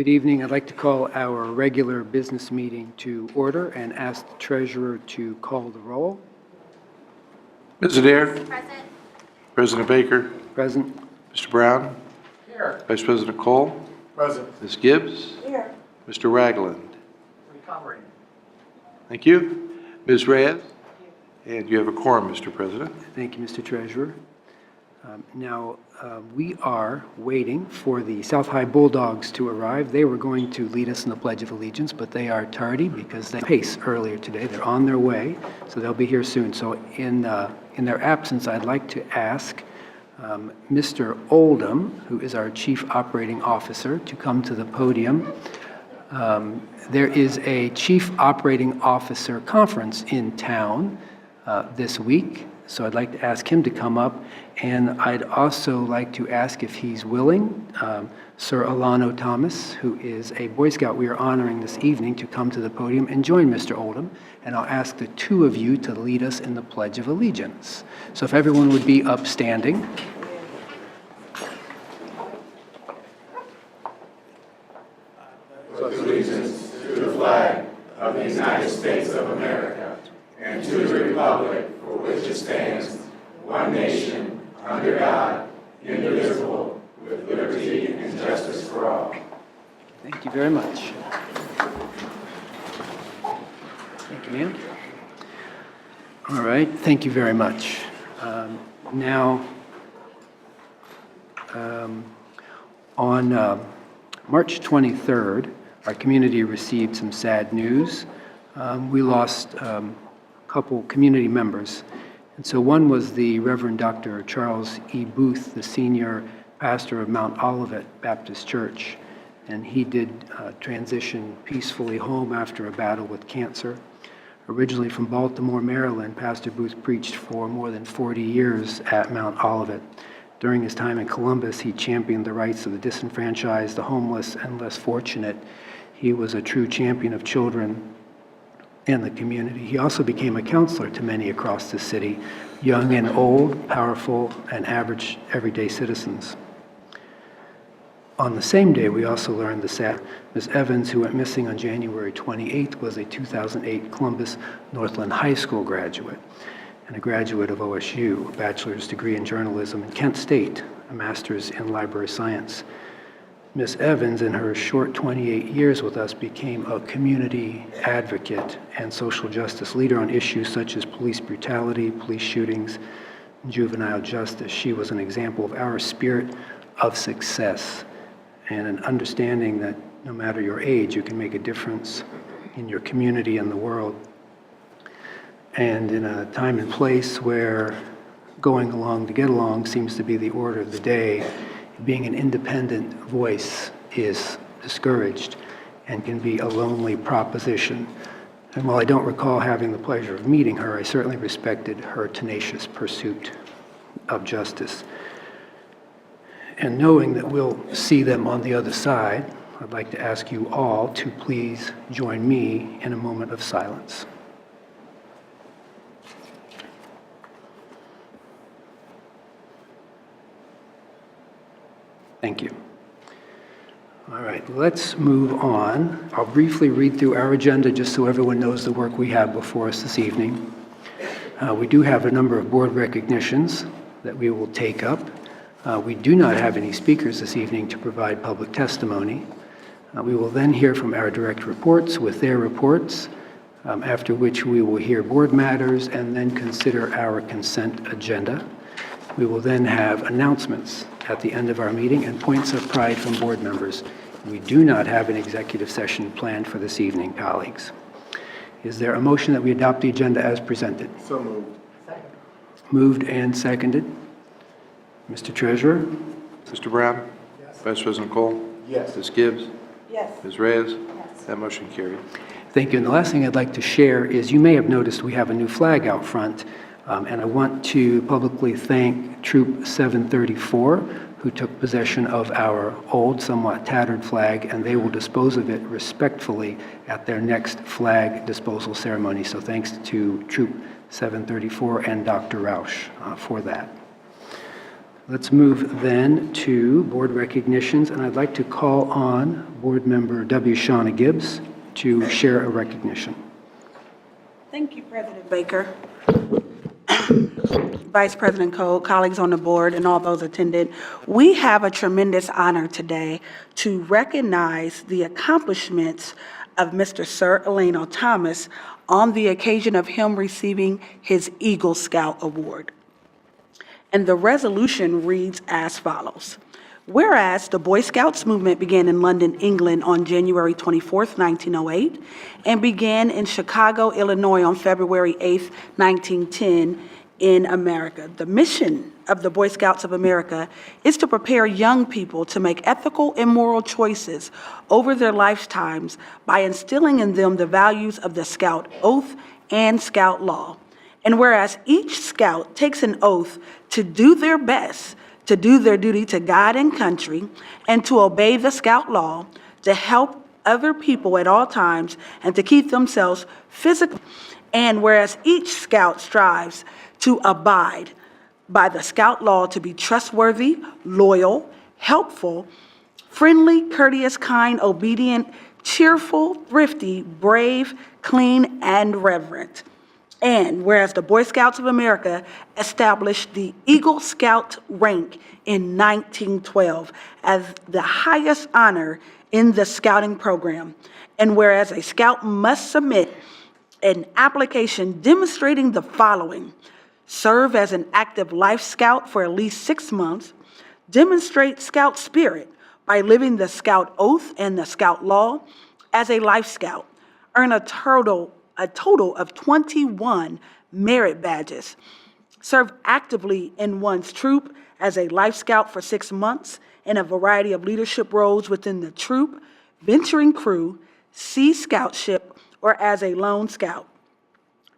Good evening. I'd like to call our regular business meeting to order and ask the treasurer to call the roll. Ms. Adair? Present. President Baker? Present. Mr. Brown? Here. Vice President Cole? Present. Ms. Gibbs? Here. Mr. Ragland? Recovering. Thank you. Ms. Reyes? And you have a quorum, Mr. President. Thank you, Mr. Treasurer. We are waiting for the South High Bulldogs to arrive. They were going to lead us in the Pledge of Allegiance, but they are tardy because they pace earlier today. They're on their way, so they'll be here soon. So in their absence, I'd like to ask Mr. Oldham, who is our Chief Operating Officer, to come to the podium. There is a Chief Operating Officer Conference in town this week, so I'd like to ask him to come up, and I'd also like to ask if he's willing, Sir Alano Thomas, who is a Boy Scout we are honoring this evening, to come to the podium and join Mr. Oldham, and I'll ask the two of you to lead us in the Pledge of Allegiance. So if everyone would be upstanding. Allegiance to the flag of the United States of America and to the republic for which it stands, one nation, under God, indivisible, with liberty and justice for all. Thank you very much. Thank you, ma'am. All right, thank you very much. On March 23rd, our community received some sad news. We lost a couple community members. And so one was the Reverend Dr. Charles E. Booth, the senior pastor of Mount Olivet Baptist Church. And he did transition peacefully home after a battle with cancer. Originally from Baltimore, Maryland, Pastor Booth preached for more than 40 years at Mount Olivet. During his time in Columbus, he championed the rights of the disenfranchised, the homeless, and less fortunate. He was a true champion of children and the community. He also became a counselor to many across the city, young and old, powerful and average everyday citizens. On the same day, we also learned the sad Ms. Evans, who went missing on January 28th, was a 2008 Columbus Northland High School graduate and a graduate of OSU, a bachelor's degree in journalism, and Kent State, a master's in library science. Ms. Evans, in her short 28 years with us, became a community advocate and social justice leader on issues such as police brutality, police shootings, and juvenile justice. She was an example of our spirit of success and an understanding that no matter your age, you can make a difference in your community and the world. And in a time and place where going along to get along seems to be the order of the day, being an independent voice is discouraged and can be a lonely proposition. And while I don't recall having the pleasure of meeting her, I certainly respected her tenacious pursuit of justice. And knowing that we'll see them on the other side, I'd like to ask you all to please join me in a moment of silence. Thank you. All right, let's move on. I'll briefly read through our agenda just so everyone knows the work we have before us this evening. We do have a number of board recognitions that we will take up. We do not have any speakers this evening to provide public testimony. We will then hear from our direct reports with their reports, after which we will hear board matters and then consider our consent agenda. We will then have announcements at the end of our meeting and points of pride from board members. We do not have an executive session planned for this evening, colleagues. Is there a motion that we adopt the agenda as presented? So moved. Second. Moved and seconded. Mr. Treasurer? Mr. Brown? Yes. Vice President Cole? Yes. Ms. Gibbs? Yes. Ms. Reyes? Yes. That motion carried. Thank you. And the last thing I'd like to share is you may have noticed we have a new flag out front. And I want to publicly thank Troop 734, who took possession of our old, somewhat tattered flag, and they will dispose of it respectfully at their next flag disposal ceremony. So thanks to Troop 734 and Dr. Rausch for that. Let's move then to board recognitions, and I'd like to call on Board Member W. Shauna Gibbs to share a recognition. Thank you, President Baker, Vice President Cole, colleagues on the board, and all those attended. We have a tremendous honor today to recognize the accomplishments of Mr. Sir Eleno Thomas on the occasion of him receiving his Eagle Scout Award. And the resolution reads as follows. Whereas the Boy Scouts movement began in London, England on January 24th, 1908, and began in Chicago, Illinois on February 8th, 1910 in America. The mission of the Boy Scouts of America is to prepare young people to make ethical and moral choices over their lifetimes by instilling in them the values of the Scout Oath and Scout Law. And whereas each Scout takes an oath to do their best, to do their duty to God and country, and to obey the Scout Law, to help other people at all times, and to keep themselves physically. And whereas each Scout strives to abide by the Scout Law to be trustworthy, loyal, helpful, friendly, courteous, kind, obedient, cheerful, thrifty, brave, clean, and reverent. And whereas the Boy Scouts of America established the Eagle Scout rank in 1912 as the highest honor in the scouting program, and whereas a scout must submit an application demonstrating the following: serve as an active life scout for at least 6 months, demonstrate scout spirit by living the Scout Oath and the Scout Law as a life scout, earn a total of 21 merit badges, serve actively in one's troop as a life scout for 6 months in a variety of leadership roles within the troop, venturing crew, sea scoutship, or as a lone scout.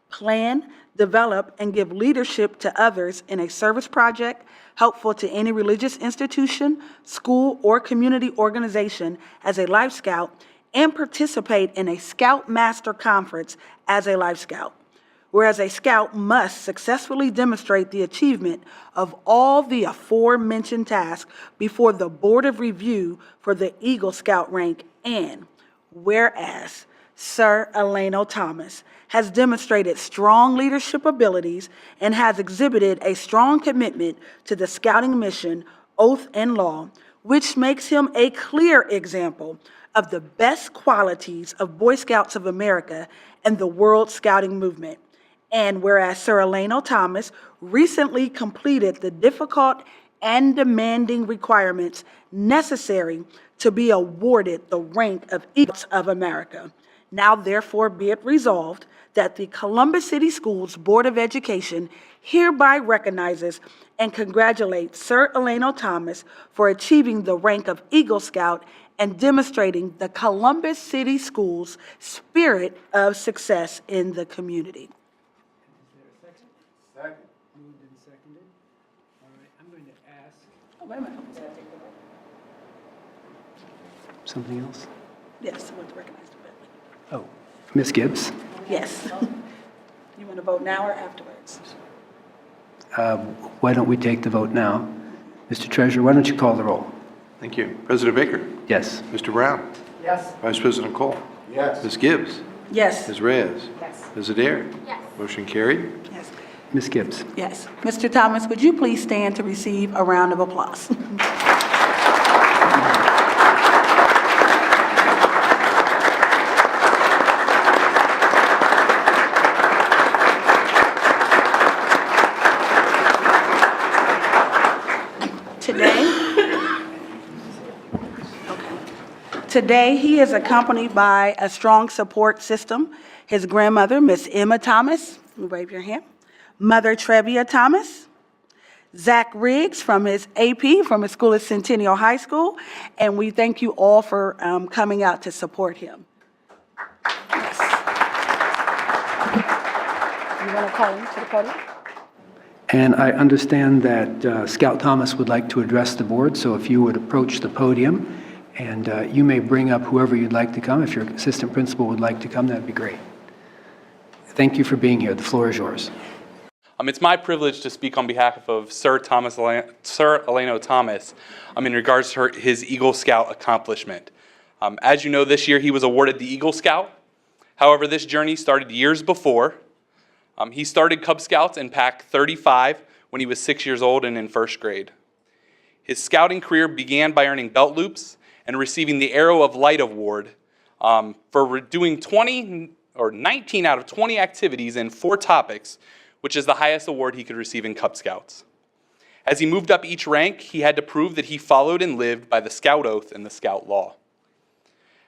Plan, develop, and give leadership to others in a service project helpful to any religious institution, school, or community organization as a life scout, and participate in a Scout Master Conference as a Life Scout. Whereas a Scout must successfully demonstrate the achievement of all the aforementioned tasks before the Board of Review for the Eagle Scout rank, and whereas Sir Eleno Thomas has demonstrated strong leadership abilities and has exhibited a strong commitment to the scouting mission, oath, and law, which makes him a clear example of the best qualities of Boy Scouts of America and the World Scouting Movement. And whereas Sir Eleno Thomas recently completed the difficult and demanding requirements necessary to be awarded the rank of Eagle Scouts of America. Now therefore be it resolved that the Columbus City Schools Board of Education hereby recognizes and congratulates Sir Eleno Thomas for achieving the rank of Eagle Scout and demonstrating the Columbus City Schools' spirit of success in the community. Second. Moved and seconded. All right, I'm going to ask Oh, wait a minute. something else. Yes, I want to recognize the family. Oh, Ms. Gibbs, Yes. You want to vote now or afterwards? why don't we take the vote now? Mr. Treasurer, why don't you call the roll? Thank you. President Baker. Yes. Mr. Brown. Yes. Vice President Cole. Yes. Ms. Gibbs. Yes. Ms. Reyes. Yes. Ms. Adair. Yes. Motion carried. Yes. Ms. Gibbs. Yes. Mr. Thomas, would you please stand to receive a round of applause? Today, he is accompanied by a strong support system. His grandmother, Miss Emma Thomas, wave your hand, Mother Trebia Thomas, Zach Riggs from his AP, from his school at Centennial High School, and we thank you all for coming out to support him. Yes. You want to call him to the podium? And I understand that Scout Thomas would like to address the board, so if you would approach the podium, and you may bring up whoever you'd like to come. If your assistant principal would like to come, that'd be great. Thank you for being here. The floor is yours. It's my privilege to speak on behalf of Sir Eleno Thomas in regards to his Eagle Scout accomplishment. As you know, this year he was awarded the Eagle Scout. However, this journey started years before. He started Cub Scouts in Pack 35 when he was 6 years old and in first grade. His scouting career began by earning belt loops and receiving the Arrow of Light Award for doing 19 out of 20 activities in 4 topics, which is the highest award he could receive in Cub Scouts. As he moved up each rank, he had to prove that he followed and lived by the Scout Oath and the Scout Law.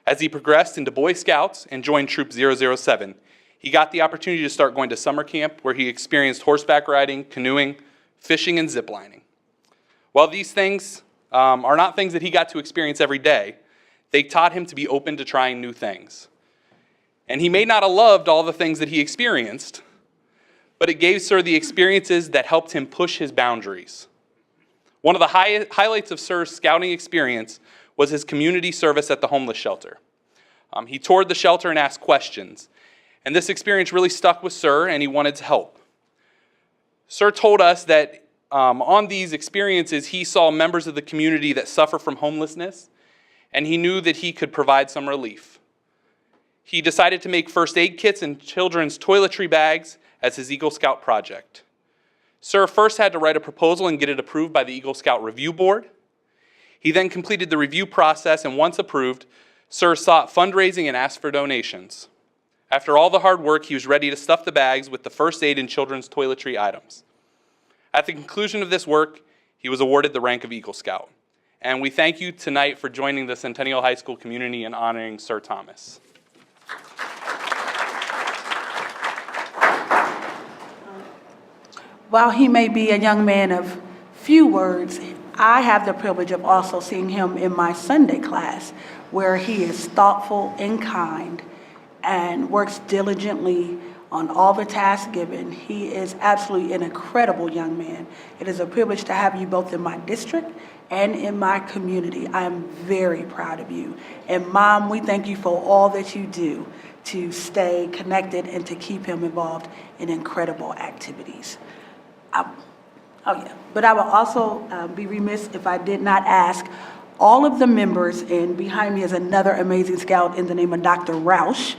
As he progressed into Boy Scouts and joined Troop 007, he got the opportunity to start going to summer camp where he experienced horseback riding, canoeing, fishing, and ziplining. While these things are not things that he got to experience every day, they taught him to be open to trying new things. And he may not have loved all the things that he experienced, but it gave Sir the experiences that helped him push his boundaries. One of the highlights of Sir's scouting experience was his community service at the homeless shelter. He toured the shelter and asked questions, and this experience really stuck with Sir, and he wanted to help. Sir told us that on these experiences, he saw members of the community that suffer from homelessness, and he knew that he could provide some relief. He decided to make first aid kits and children's toiletry bags as his Eagle Scout project. Sir first had to write a proposal and get it approved by the Eagle Scout Review Board. He then completed the review process, and once approved, Sir sought fundraising and asked for donations. After all the hard work, he was ready to stuff the bags with the first aid and children's toiletry items. At the conclusion of this work, he was awarded the rank of Eagle Scout. And we thank you tonight for joining the Centennial High School community and honoring Sir Thomas. While he may be a young man of few words, I have the privilege of also seeing him in my Sunday class, where he is thoughtful and kind and works diligently on all the tasks given. He is absolutely an incredible young man. It is a privilege to have you both in my district and in my community. I am very proud of you. And Mom, we thank you for all that you do to stay connected and to keep him involved in incredible activities. But I will also be remiss if I did not ask all of the members, and behind me is another amazing scout in the name of Dr. Roush,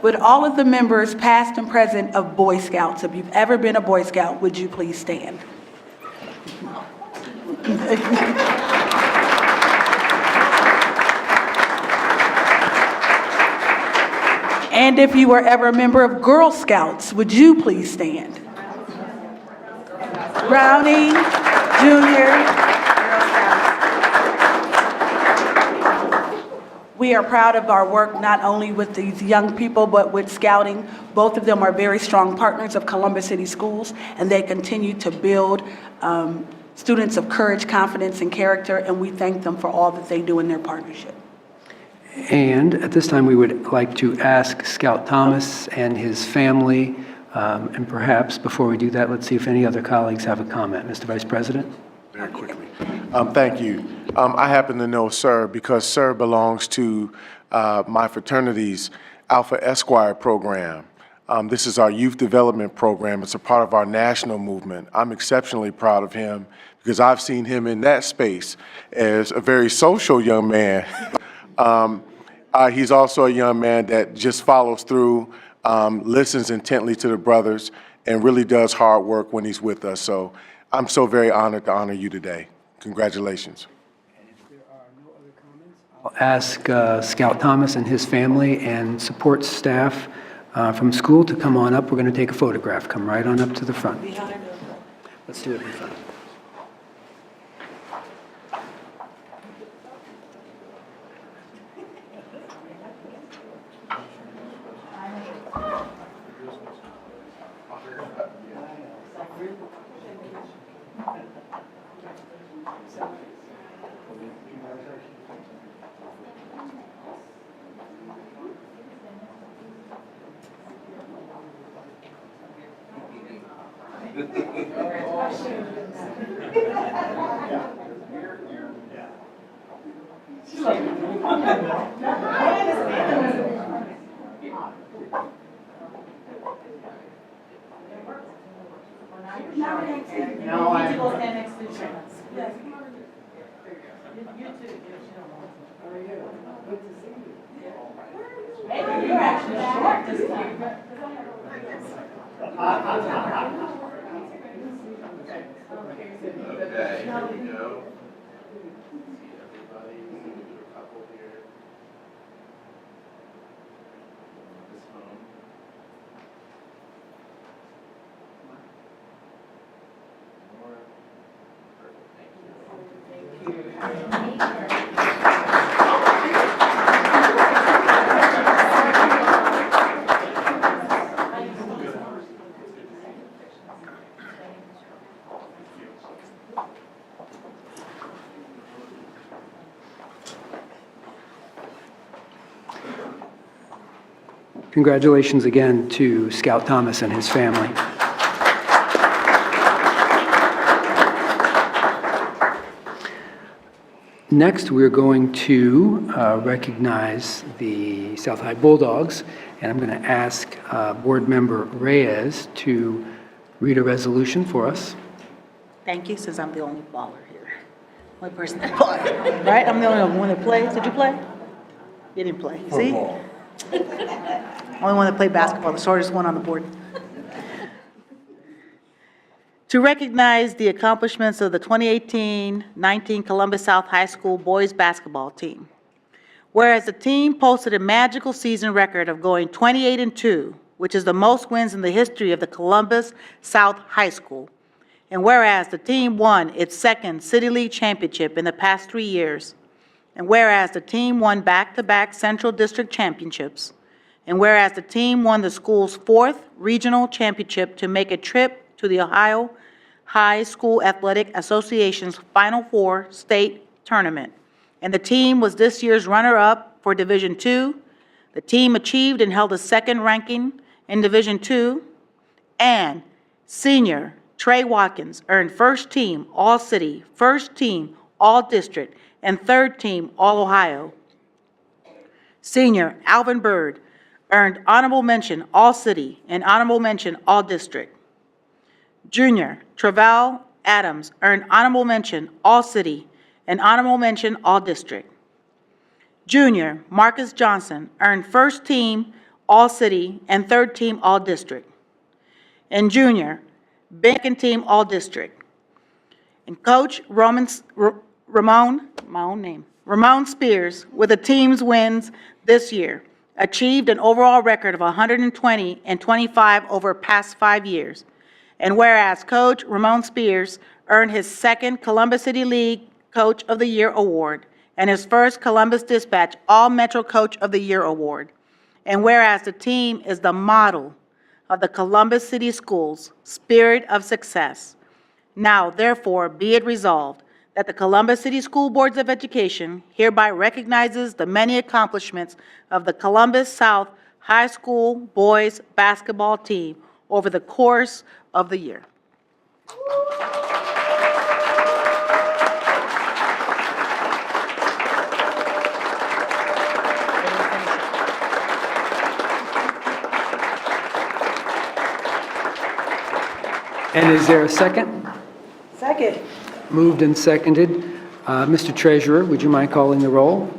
would all of the members, past and present, of Boy Scouts, if you've ever been a Boy Scout, would you please stand? And if you were ever a member of Girl Scouts, would you please stand? Brownie, Junior, Girl Scouts. We are proud of our work not only with these young people, but with Scouting. Both of them are very strong partners of Columbus City Schools, and they continue to build students of courage, confidence, and character, and we thank them for all that they do in their partnership. And at this time, we would like to ask Scout Thomas and his family, and perhaps before we do that, let's see if any other colleagues have a comment. Mr. Vice President? Very quickly. Thank you. I happen to know Sir because Sir belongs to my fraternity's Alpha Esquire program. This is our youth development program. It's a part of our national movement. I'm exceptionally proud of him because I've seen him in that space as a very social young man. He's also a young man that just follows through, listens intently to the brothers, and really does hard work when he's with us. So I'm so very honored to honor you today. Congratulations. I'll ask Scout Thomas and his family and support staff from school to come on up. We're going to take a photograph. Come right on up to the front. Let's do it in front. Okay, here we go. Everybody, a couple here. This phone. More. Perfect, thank you. Congratulations again to Scout Thomas and his family. Next, we're going to recognize the South High Bulldogs, and I'm going to ask Board Member Reyes to read a resolution for us. Thank you, since I'm the only baller here. Only person that ball, right? I'm the only one that plays. Did you play? You didn't play, see? Only one that played basketball, the shortest one on the board. To recognize the accomplishments of the 2018-19 Columbus South High School boys basketball team. Whereas the team posted a magical season record of going 28-2, which is the most wins in the history of the Columbus South High School. And whereas the team won its second City League championship in the past 3 years. And whereas the team won back-to-back Central District championships. And whereas the team won the school's 4th regional championship to make a trip to the Ohio High School Athletic Association's Final Four state tournament. And the team was this year's runner-up for Division II. The team achieved and held a second ranking in Division II. And senior Trey Watkins earned first team All-City, first team All-District, and third team All-Ohio. Senior Alvin Bird earned honorable mention All-City and honorable mention All-District. Junior Travel Adams earned honorable mention All-City and honorable mention All-District. Junior Marcus Johnson earned first team All-City and third team All-District. And junior second team All-District. And Coach Ramon Spears, with the team's wins this year, achieved an overall record of 120 and 25 over past 5 years. And whereas Coach Ramon Spears earned his second Columbus City League Coach of the Year award and his first Columbus Dispatch All-Metro Coach of the Year award. And whereas the team is the model of the Columbus City Schools' spirit of success. Now, therefore, be it resolved that the Columbus City School Boards of Education hereby recognizes the many accomplishments of the Columbus South High School boys basketball team over the course of the year. And is there a second? Second. Moved and seconded. Mr. Treasurer, would you mind calling the roll?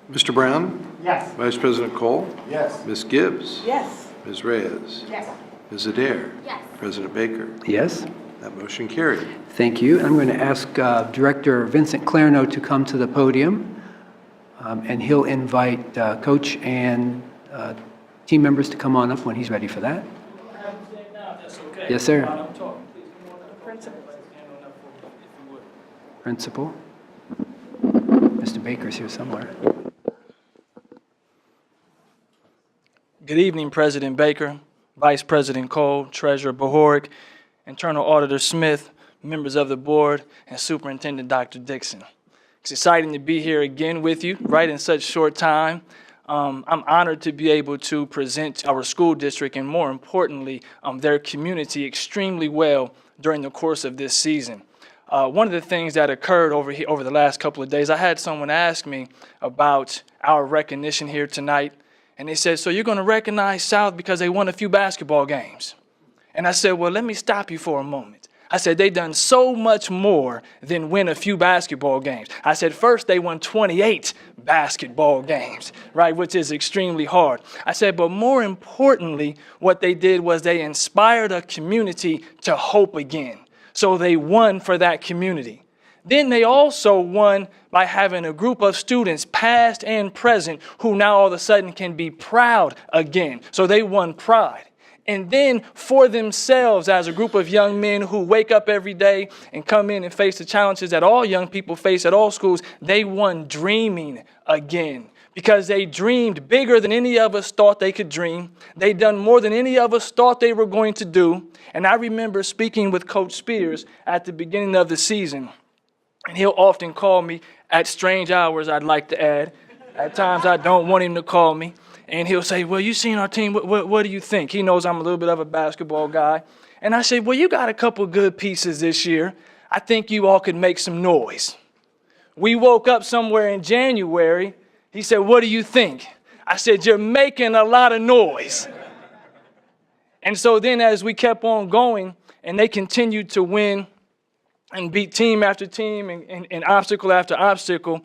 Mr. Brown? Yes. Vice President Cole? Yes. Ms. Gibbs? Yes. Ms. Reyes? Yes. Ms. Adair? Yes. President Baker? Yes. That motion carried. Thank you. I'm going to ask Director Vincent Clarno to come to the podium, and he'll invite Coach and team members to come on up when he's ready for that. Yes, sir. Principal. Mr. Baker's here somewhere. Good evening, President Baker, Vice President Cole, Treasurer Bohoric, Internal Auditor Smith, members of the board, and Superintendent Dr. Dixon. It's exciting to be here again with you right in such short time. I'm honored to be able to present our school district and, more importantly, their community extremely well during the course of this season. One of the things that occurred over the last couple of days, I had someone ask me about our recognition here tonight, and they said, so you're going to recognize South because they won a few basketball games? And I said, well, let me stop you for a moment. I said, they done so much more than win a few basketball games. I said, first, they won 28 basketball games, right, which is extremely hard. I said, but more importantly, what they did was they inspired a community to hope again. So they won for that community. Then they also won by having a group of students, past and present, who now all of a sudden can be proud again. So they won pride. And then for themselves, as a group of young men who wake up every day and come in and face the challenges that all young people face at all schools, they won dreaming again. Because they dreamed bigger than any of us thought they could dream. They done more than any of us thought they were going to do. And I remember speaking with Coach Spears at the beginning of the season. And he'll often call me at strange hours, I'd like to add. At times I don't want him to call me. And he'll say, well, you seen our team, what do you think? He knows I'm a little bit of a basketball guy. And I say, well, you got a couple good pieces this year. I think you all could make some noise. We woke up somewhere in January. He said, what do you think? I said, you're making a lot of noise. And so then as we kept on going and they continued to win and beat team after team and obstacle after obstacle,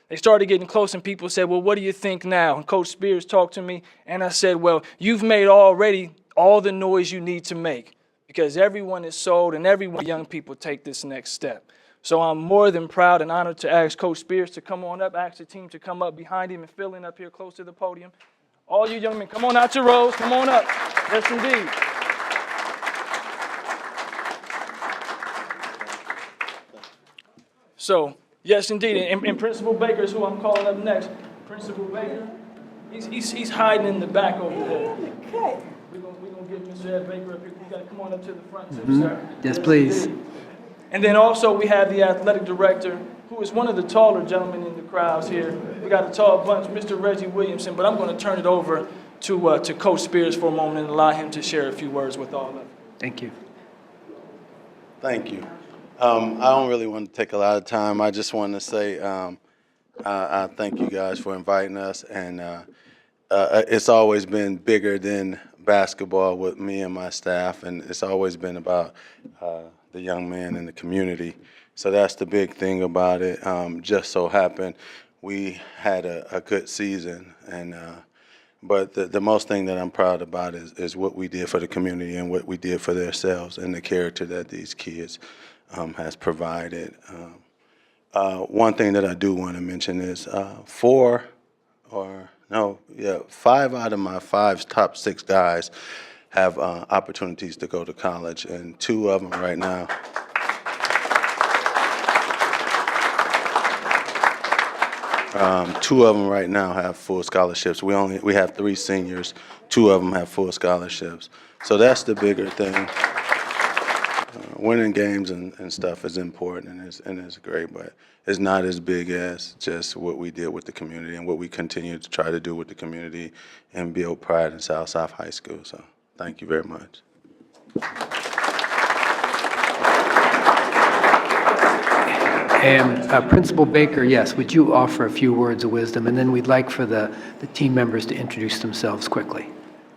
they started getting close and people said, well, what do you think now? And Coach Spears talked to me and I said, well, you've made already all the noise you need to make because everyone is sold and everyone young people take this next step. So I'm more than proud and honored to ask Coach Spears to come on up, ask the team to come up behind him and fill in up here close to the podium. All you young men, come on out your rows, come on up. Yes, indeed. So, yes, indeed, and Principal Baker is who I'm calling up next. Principal Baker, he's hiding in the back over there. Okay. We're gonna get Mr. Ed Baker up here. You gotta come on up to the front, sir. Yes, please. Indeed. And then also we have the athletic director, who is one of the taller gentlemen in the crowds here. We got a tall bunch, Mr. Reggie Williamson, but I'm going to turn it over to Coach Spears for a moment and allow him to share a few words with all of us. Thank you. Thank you. I don't really want to take a lot of time. I just want to say I thank you guys for inviting us, and it's always been bigger than basketball with me and my staff, and it's always been about the young man in the community. So that's the big thing about it. Just so happened we had a good season, and but the most thing that I'm proud about is what we did for the community and what we did for themselves and the character that these kids has provided. One thing that I do want to mention is 5 out of my top 6 guys have opportunities to go to college, and 2 of them right now. Two of them right now have full scholarships. We have 3 seniors. 2 of them have full scholarships. So that's the bigger thing. Winning games and stuff is important and it's great, but it's not as big as just what we did with the community and what we continue to try to do with the community and build pride in South High School. So thank you very much. And Principal Baker, yes, would you offer a few words of wisdom? And then we'd like for the team members to introduce themselves quickly.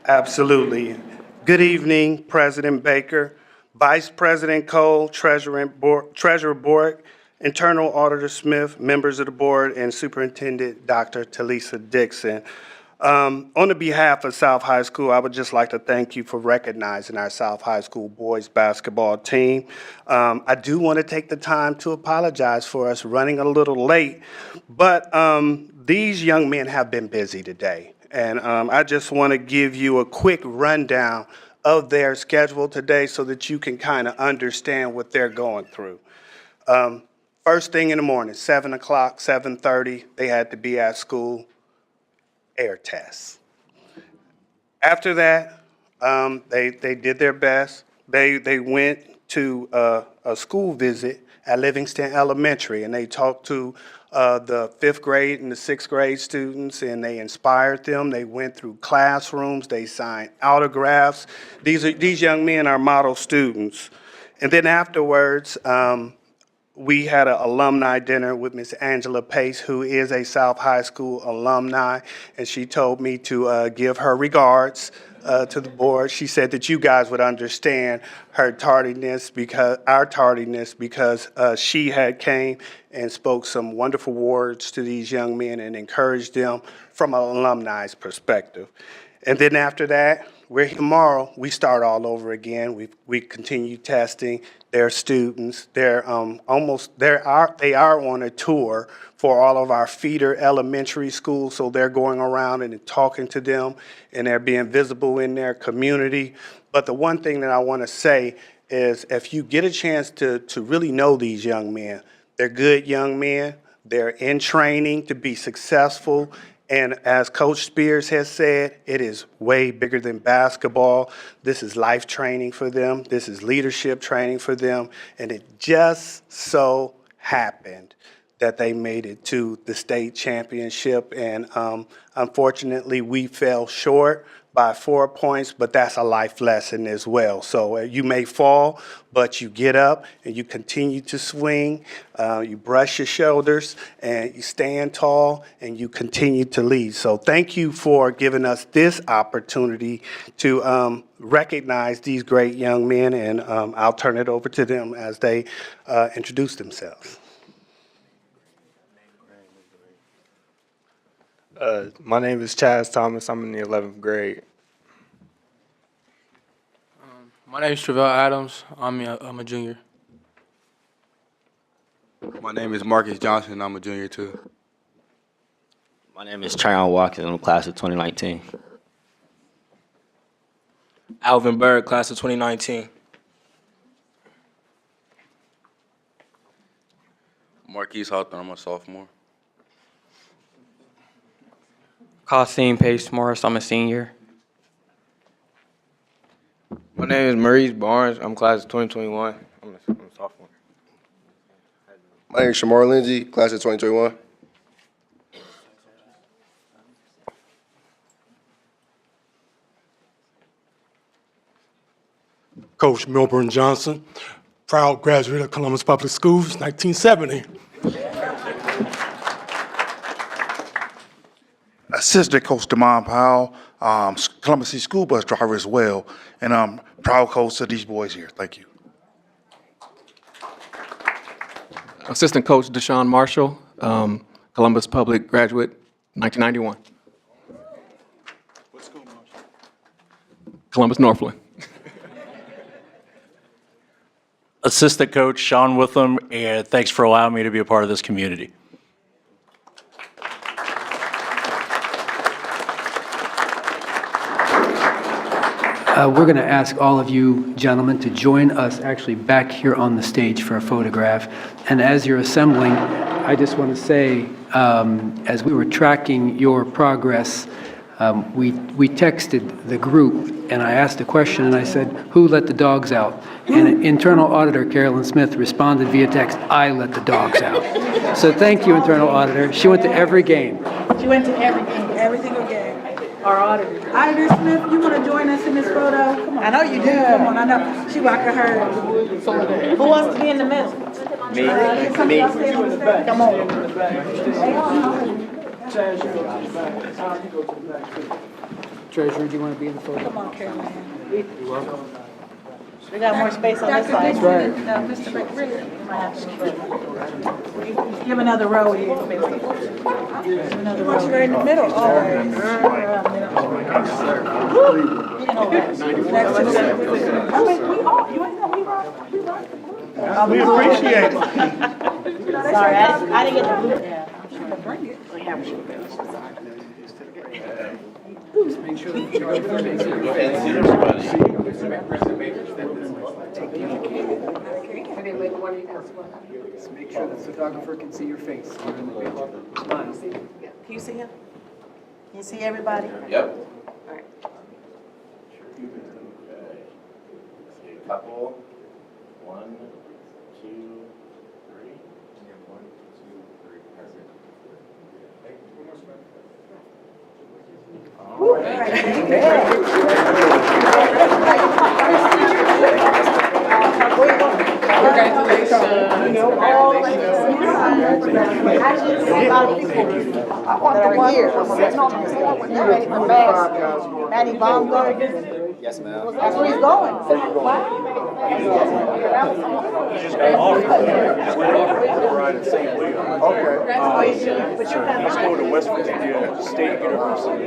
Absolutely. Good evening, President Baker, Vice President Cole, Treasurer Bork, Internal Auditor Smith, members of the board, and Superintendent Dr. Talisa Dixon. On the behalf of South High School, I would just like to thank you for recognizing our South High School boys basketball team. I do want to take the time to apologize for us running a little late, but these young men have been busy today. And I just want to give you a quick rundown of their schedule today so that you can kind of understand what they're going through. First thing in the morning, 7 o'clock, 7:30, they had to be at school. Air tests. After that, they did their best. They went to a school visit at Livingston Elementary, and they talked to the 5th grade and the 6th grade students, and they inspired them. They went through classrooms. They signed autographs. These young men are model students. And then afterwards, we had an alumni dinner with Miss Angela Pace, who is a South High School alumni, and she told me to give her regards to the board. She said that you guys would understand her tardiness because she had came and spoke some wonderful words to these young men and encouraged them from an alumni's perspective. And then after that, we're here tomorrow. We start all over again. We continue testing their students. They are on a tour for all of our feeder elementary schools, so they're going around and talking to them, and they're being visible in their community. But the one thing that I want to say is, if you get a chance to really know these young men, they're good young men. They're in training to be successful. And as Coach Spears has said, it is way bigger than basketball. This is life training for them. This is leadership training for them. And it just so happened that they made it to the state championship. And unfortunately, we fell short by 4 points, but that's a life lesson as well. So you may fall, but you get up and you continue to swing. You brush your shoulders and you stand tall and you continue to lead. So thank you for giving us this opportunity to recognize these great young men, and I'll turn it over to them as they introduce themselves. My name is Chaz Thomas. I'm in the 11th grade. My name is Travell Adams. I'm a junior. My name is Marcus Johnson. I'm a junior too. My name is Tryon Watkins. I'm class of 2019. Alvin Bird, class of 2019. Marquise Hawthorne. I'm a sophomore. Costin Pace Morris, I'm a senior. My name is Maurice Barnes. I'm class of 2021. I'm a sophomore. My name is Shamar Lindsay, class of 2021. Coach Milburn Johnson, proud graduate of Columbus Public Schools, 1970. Assistant Coach Damon Powell, Columbus City School Bus driver as well, and I'm proud coach of these boys here. Thank you. Assistant Coach Deshaun Marshall, Columbus Public graduate, 1991. What school, Marshall? Columbus Northland. Assistant Coach Sean Witham, and thanks for allowing me to be a part of this community. We're going to ask all of you gentlemen to join us actually back here on the stage for a photograph. And as you're assembling, I just want to say, as we were tracking your progress, we texted the group, and I asked a question, and I said, who let the dogs out? And Internal Auditor Carolyn Smith responded via text, I let the dogs out. So thank you, Internal Auditor. She went to every game. She went to every game, every single game. Our auditor. Auditor Smith, you want to join us in this photo? Come on. I know you do. Come on, I know. She rocking her. Who wants to be in the middle? Me. Come on. Treasurer, do you want to be in the photo? Come on, Caroline. You're welcome. We got more space on this side. That's right. Mr. McRae. Give another row here. Give another row. You're in the middle always. We appreciate it. Sorry, I didn't get the blue. Yeah. Make sure that you're make sure the photographer can see your face. You're in the picture. Smile. Can you see him? Can you see everybody? Yep. All right. Couple. 1, 2, 3. 1, 2, 3. Perfect. All right. Congratulations. Manny Baumgartner. Yes, ma'am. That's where he's going. Congratulations. He's going to West Virginia State University.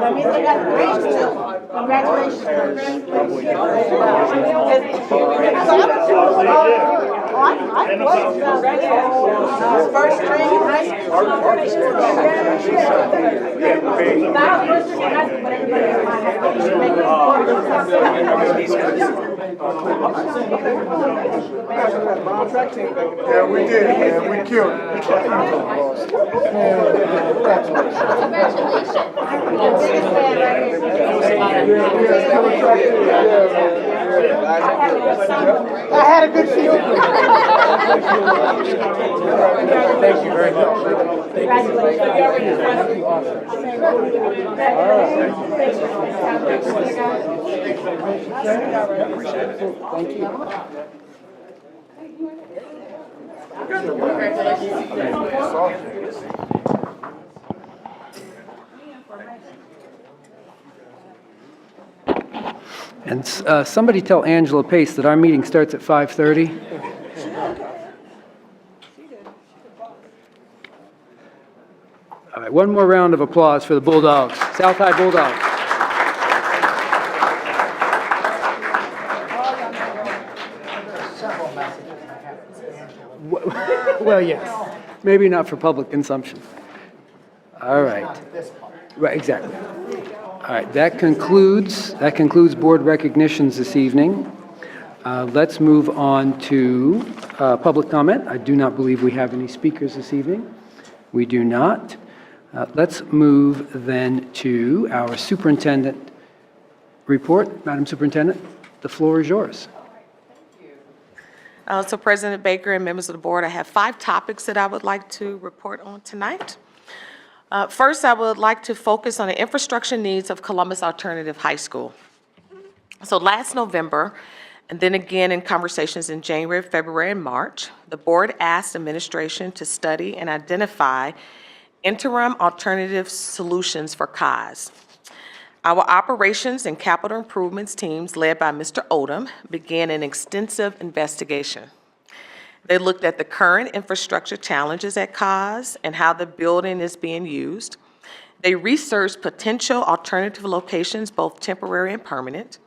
That means they got grades too. Congratulations. First string in high Yeah, we did, man. We killed it. I had a good field. Thank you very much. And somebody tell Angela Pace that our meeting starts at 5:30. All right, one more round of applause for the Bulldogs, South High Bulldogs. Well, yes, maybe not for public consumption. All right. Right, exactly. All right, that concludes board recognitions this evening. Let's move on to public comment. I do not believe we have any speakers this evening. We do not. Let's move then to our superintendent report. Madam Superintendent, the floor is yours. So President Baker and members of the board, I have 5 topics that I would like to report on tonight. First, I would like to focus on the infrastructure needs of Columbus Alternative High School. So last November, and then again in conversations in January, February, and March, the board asked administration to study and identify interim alternative solutions for COS. Our operations and capital improvements teams, led by Mr. Odom, began an extensive investigation. They looked at the current infrastructure challenges at COS and how the building is being used. They researched potential alternative locations, both temporary and permanent.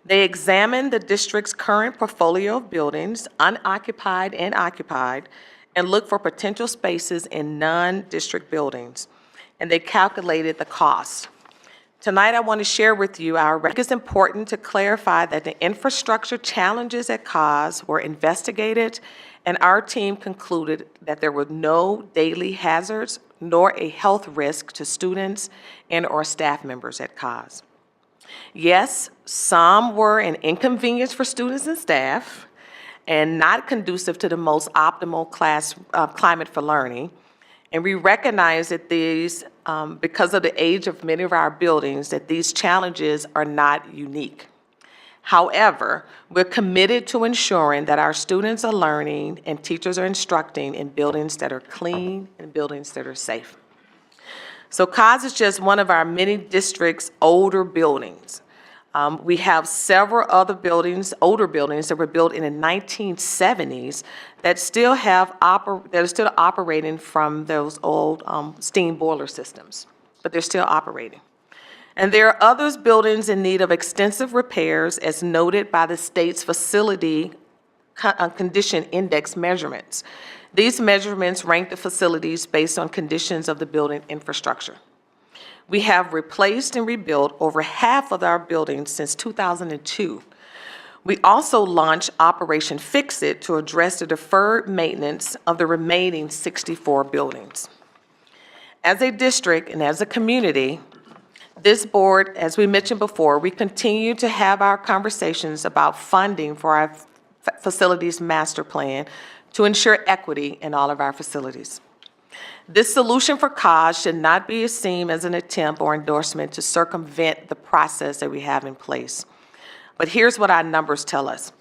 They examined the district's current portfolio of buildings, unoccupied and occupied, and looked for potential spaces in non-district buildings. And they calculated the cost. Tonight, I want to share with you I think it's important to clarify that the infrastructure challenges at COS were investigated, and our team concluded that there were no daily hazards nor a health risk to students and or staff members at COS. Yes, some were an inconvenience for students and staff and not conducive to the most optimal climate for learning. And we recognize that these, because of the age of many of our buildings, that these challenges are not unique. However, we're committed to ensuring that our students are learning and teachers are instructing in buildings that are clean and buildings that are safe. So COS is just one of our many districts' older buildings. We have several other buildings, older buildings that were built in the 1970s that still that are still operating from those old steam boiler systems, but they're still operating. And there are others buildings in need of extensive repairs, as noted by the state's facility condition index measurements. These measurements rank the facilities based on conditions of the building infrastructure. We have replaced and rebuilt over half of our buildings since 2002. We also launched Operation Fix It to address the deferred maintenance of the remaining 64 buildings. As a district and as a community, this board, as we mentioned before, we continue to have our conversations about funding for our facilities master plan to ensure equity in all of our facilities. This solution for COS should not be seen as an attempt or endorsement to circumvent the process that we have in place. But here's what our numbers tell us.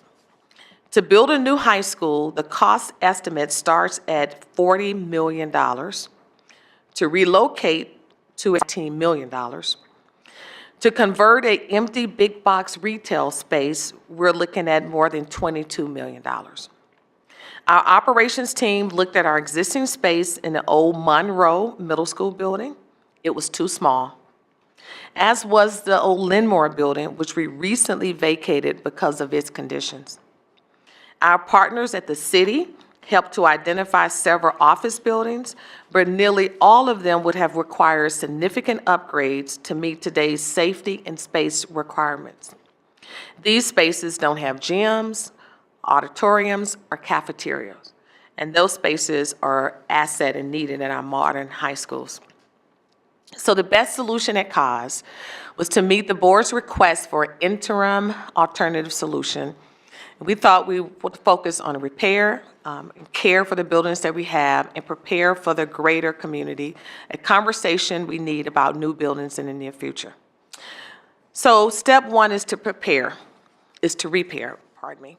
To build a new high school, the cost estimate starts at $40 million. To relocate to $18 million. To convert an empty big box retail space, we're looking at more than $22 million. Our operations team looked at our existing space in the old Monroe Middle School building. It was too small, as was the old Linmore building, which we recently vacated because of its conditions. Our partners at the city helped to identify several office buildings, but nearly all of them would have required significant upgrades to meet today's safety and space requirements. These spaces don't have gyms, auditoriums, or cafeterias, and those spaces are asset and needed in our modern high schools. So the best solution at COS was to meet the board's request for an interim alternative solution. We thought we would focus on repair, and care for the buildings that we have, and prepare for the greater community, a conversation we need about new buildings in the near future. So step one is to repair. The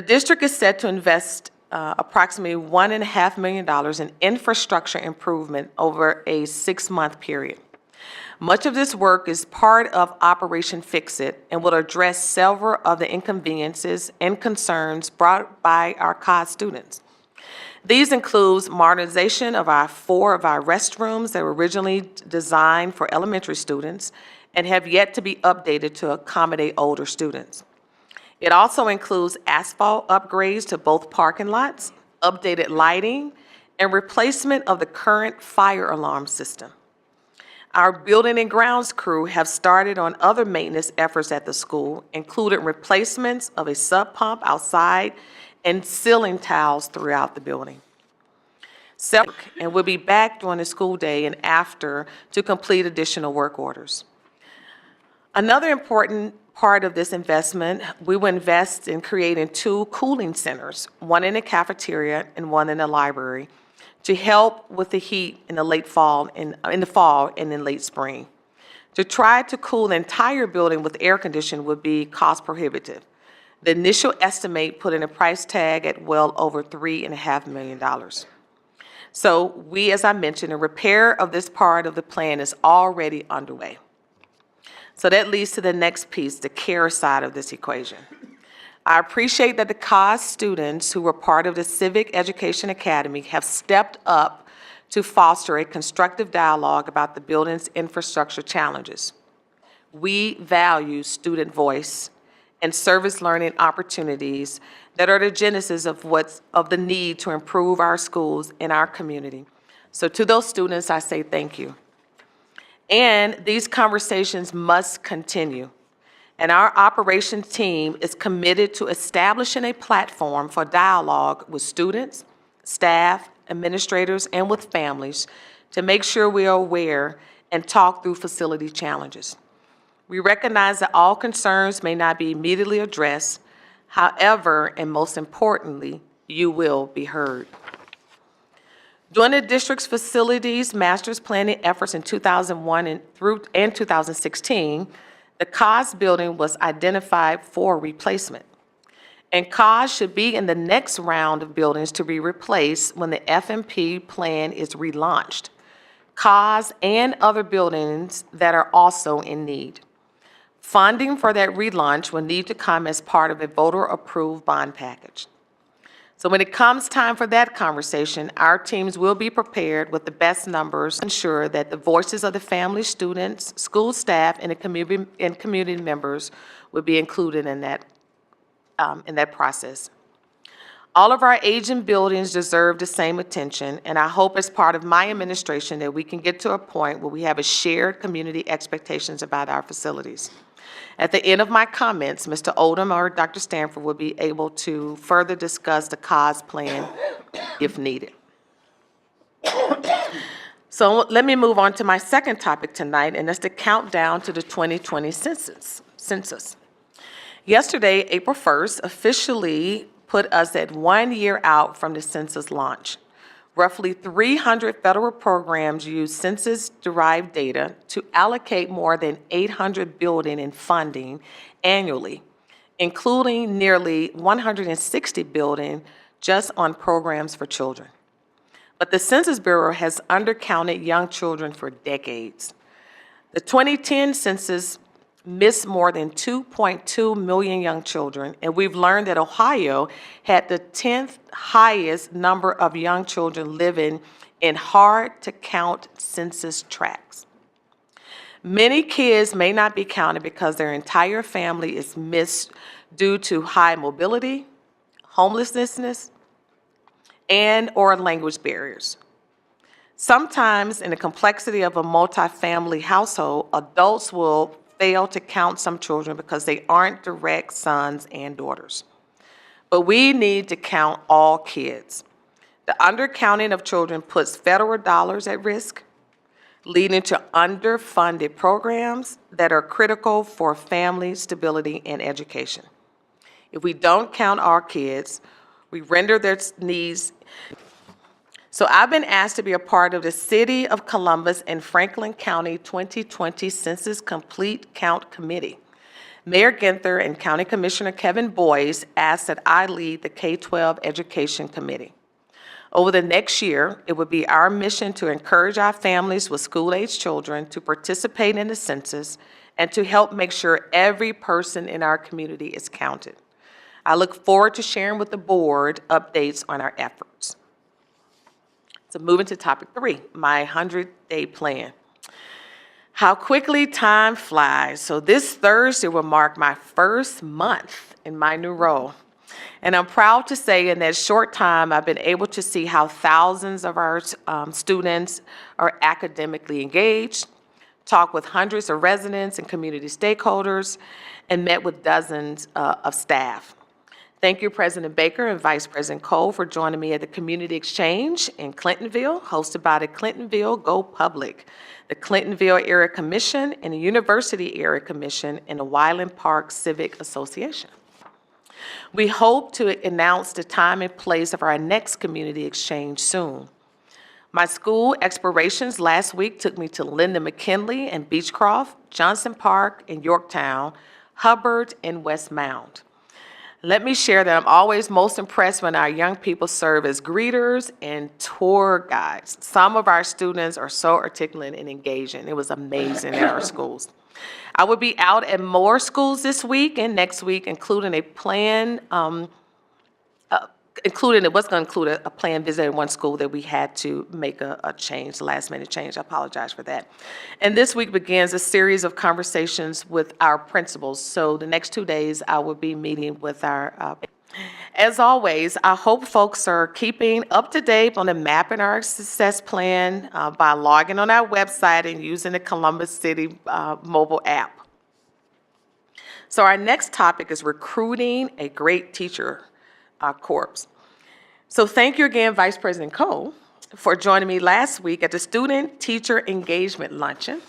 district is set to invest approximately $1.5 million in infrastructure improvement over a 6-month period. Much of this work is part of Operation Fix-It and will address several of the inconveniences and concerns brought by our COS students. These include modernization of 4 of our restrooms that were originally designed for elementary students and have yet to be updated to accommodate older students. It also includes asphalt upgrades to both parking lots, updated lighting, and replacement of the current fire alarm system. Our building and grounds crew have started on other maintenance efforts at the school, including replacements of a sub pump outside and ceiling tiles throughout the building. And we'll be back during the school day and after to complete additional work orders. Another important part of this investment, we will invest in creating 2 cooling centers, one in the cafeteria and one in the library, to help with the heat in the fall and in late spring. To try to cool the entire building with air conditioning would be cost prohibitive. The initial estimate put in a price tag at well over $3.5 million. So we, as I mentioned, a repair of this part of the plan is already underway. So that leads to the next piece, the care side of this equation. I appreciate that the COS students who were part of the Civic Education Academy have stepped up to foster a constructive dialogue about the building's infrastructure challenges. We value student voice and service learning opportunities that are the genesis of the need to improve our schools in our community. So to those students, I say thank you. And these conversations must continue. And our operations team is committed to establishing a platform for dialogue with students, staff, administrators, and with families to make sure we are aware and talk through facility challenges. We recognize that all concerns may not be immediately addressed. However, and most importantly, you will be heard. During the district's facilities master's planning efforts in 2001 and 2016, the COS building was identified for replacement. And COS should be in the next round of buildings to be replaced when the FMP plan is relaunched. COS and other buildings that are also in need. Funding for that relaunch will need to come as part of a voter-approved bond package. So when it comes time for that conversation, our teams will be prepared with the best numbers to ensure that the voices of the family, students, school staff, and the community members will be included in that process. All of our aging buildings deserve the same attention, and I hope as part of my administration that we can get to a point where we have a shared community expectations about our facilities. At the end of my comments, Mr. Oldham or Dr. Stanford will be able to further discuss the COS plan if needed. So let me move on to my second topic tonight, and that's the countdown to the 2020 census. Yesterday, April 1st, officially put us at 1 year out from the census launch. Roughly 300 federal programs use census-derived data to allocate more than $800 billion in funding annually, including nearly 160 billion just on programs for children. But the Census Bureau has undercounted young children for decades. The 2010 census missed more than 2.2 million young children, and we've learned that Ohio had the 10th highest number of young children living in hard-to-count census tracts. Many kids may not be counted because their entire family is missed due to high mobility, homelessness, and/or language barriers. Sometimes, in the complexity of a multifamily household, adults will fail to count some children because they aren't direct sons and daughters. But we need to count all kids. The undercounting of children puts federal dollars at risk, leading to underfunded programs that are critical for family stability and education. If we don't count our kids, we render their needs. So I've been asked to be a part of the City of Columbus and Franklin County 2020 Census Complete Count Committee. Mayor Ginther and County Commissioner Kevin Boyce asked that I lead the K-12 Education Committee. Over the next year, it would be our mission to encourage our families with school-age children to participate in the census and to help make sure every person in our community is counted. I look forward to sharing with the board updates on our efforts. So moving to topic 3, my 100-day plan. How quickly time flies. So this Thursday will mark my first month in my new role. And I'm proud to say in that short time, I've been able to see how thousands of our students are academically engaged, talked with hundreds of residents and community stakeholders, and met with dozens of staff. Thank you, President Baker and Vice President Cole, for joining me at the Community Exchange in Clintonville, hosted by the Clintonville Go Public, the Clintonville Area Commission, and the University Area Commission, and the Wyland Park Civic Association. We hope to announce the time and place of our next Community Exchange soon. My school explorations last week took me to Linda McKinley and Beechcroft, Johnson Park and Yorktown, Hubbard and Westmount. Let me share that I'm always most impressed when our young people serve as greeters and tour guides. Some of our students are so articulate and engaging. It was amazing at our schools. I will be out at more schools this week and next week, including a plan, it was going to include a planned visit at one school that we had to make a change, last-minute change. I apologize for that. And this week begins a series of conversations with our principals. So the next 2 days, I will be meeting with our as always, I hope folks are keeping up to date on the Mapping Our Success Plan by logging on our website and using the Columbus City mobile app. So our next topic is recruiting a great teacher corps. So thank you again, Vice President Cole, for joining me last week at the Student Teacher Engagement Luncheon.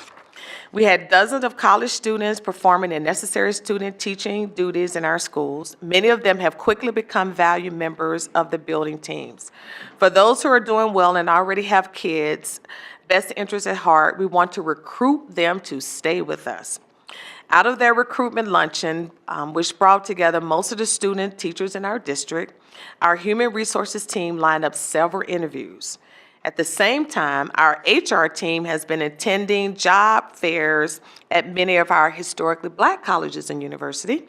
We had dozens of college students performing the necessary student teaching duties in our schools. Many of them have quickly become valued members of the building teams. For those who are doing well and already have kids, best interests at heart, we want to recruit them to stay with us. Out of their recruitment luncheon, which brought together most of the student teachers in our district, our human resources team lined up several interviews. At the same time, our HR team has been attending job fairs at many of our historically Black colleges and universities.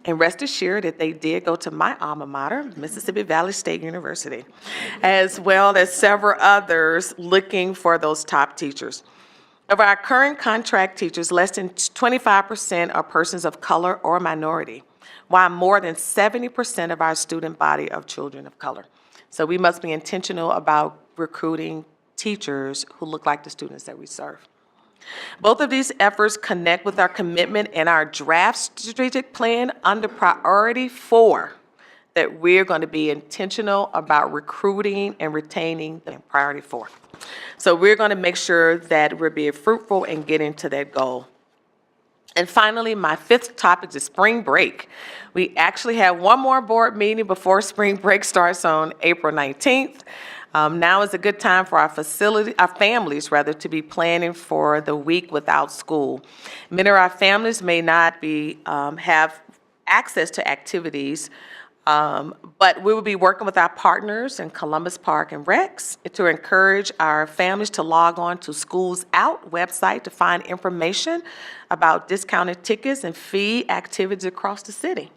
And rest assured that they did go to my alma mater, Mississippi Valley State University, as well as several others looking for those top teachers. Of our current contract teachers, less than 25% are persons of color or minority, while more than 70% of our student body are children of color. So we must be intentional about recruiting teachers who look like the students that we serve. Both of these efforts connect with our commitment and our draft strategic plan under priority 4, that we're going to be intentional about recruiting and retaining in priority 4. So we're going to make sure that we're being fruitful and getting to that goal. And finally, my 5th topic is spring break. We actually have one more board meeting before spring break starts on April 19th. Now is a good time for our families to be planning for the week without school. Many of our families may not be have access to activities. But we will be working with our partners in Columbus Park and Rex to encourage our families to log on to Schools Out website to find information about discounted tickets and fee activities across the city.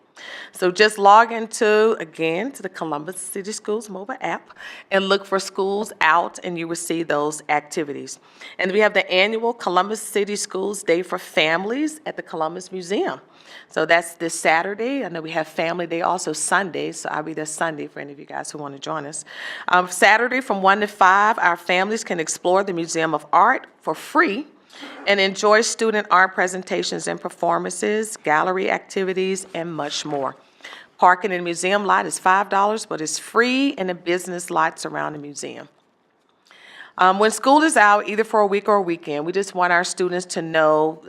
So just log into, again, to the Columbus City Schools mobile app and look for Schools Out, and you will see those activities. And we have the annual Columbus City Schools Day for Families at the Columbus Museum. So that's this Saturday. I know we have Family Day also Sunday, so I'll be there Sunday for any of you guys who want to join us. Saturday from 1 to 5, our families can explore the Museum of Art for free and enjoy student art presentations and performances, gallery activities, and much more. Parking in the museum lot is $5, but it's free in the business lots around the museum. When school is out, either for a week or a weekend, we just want our students to know,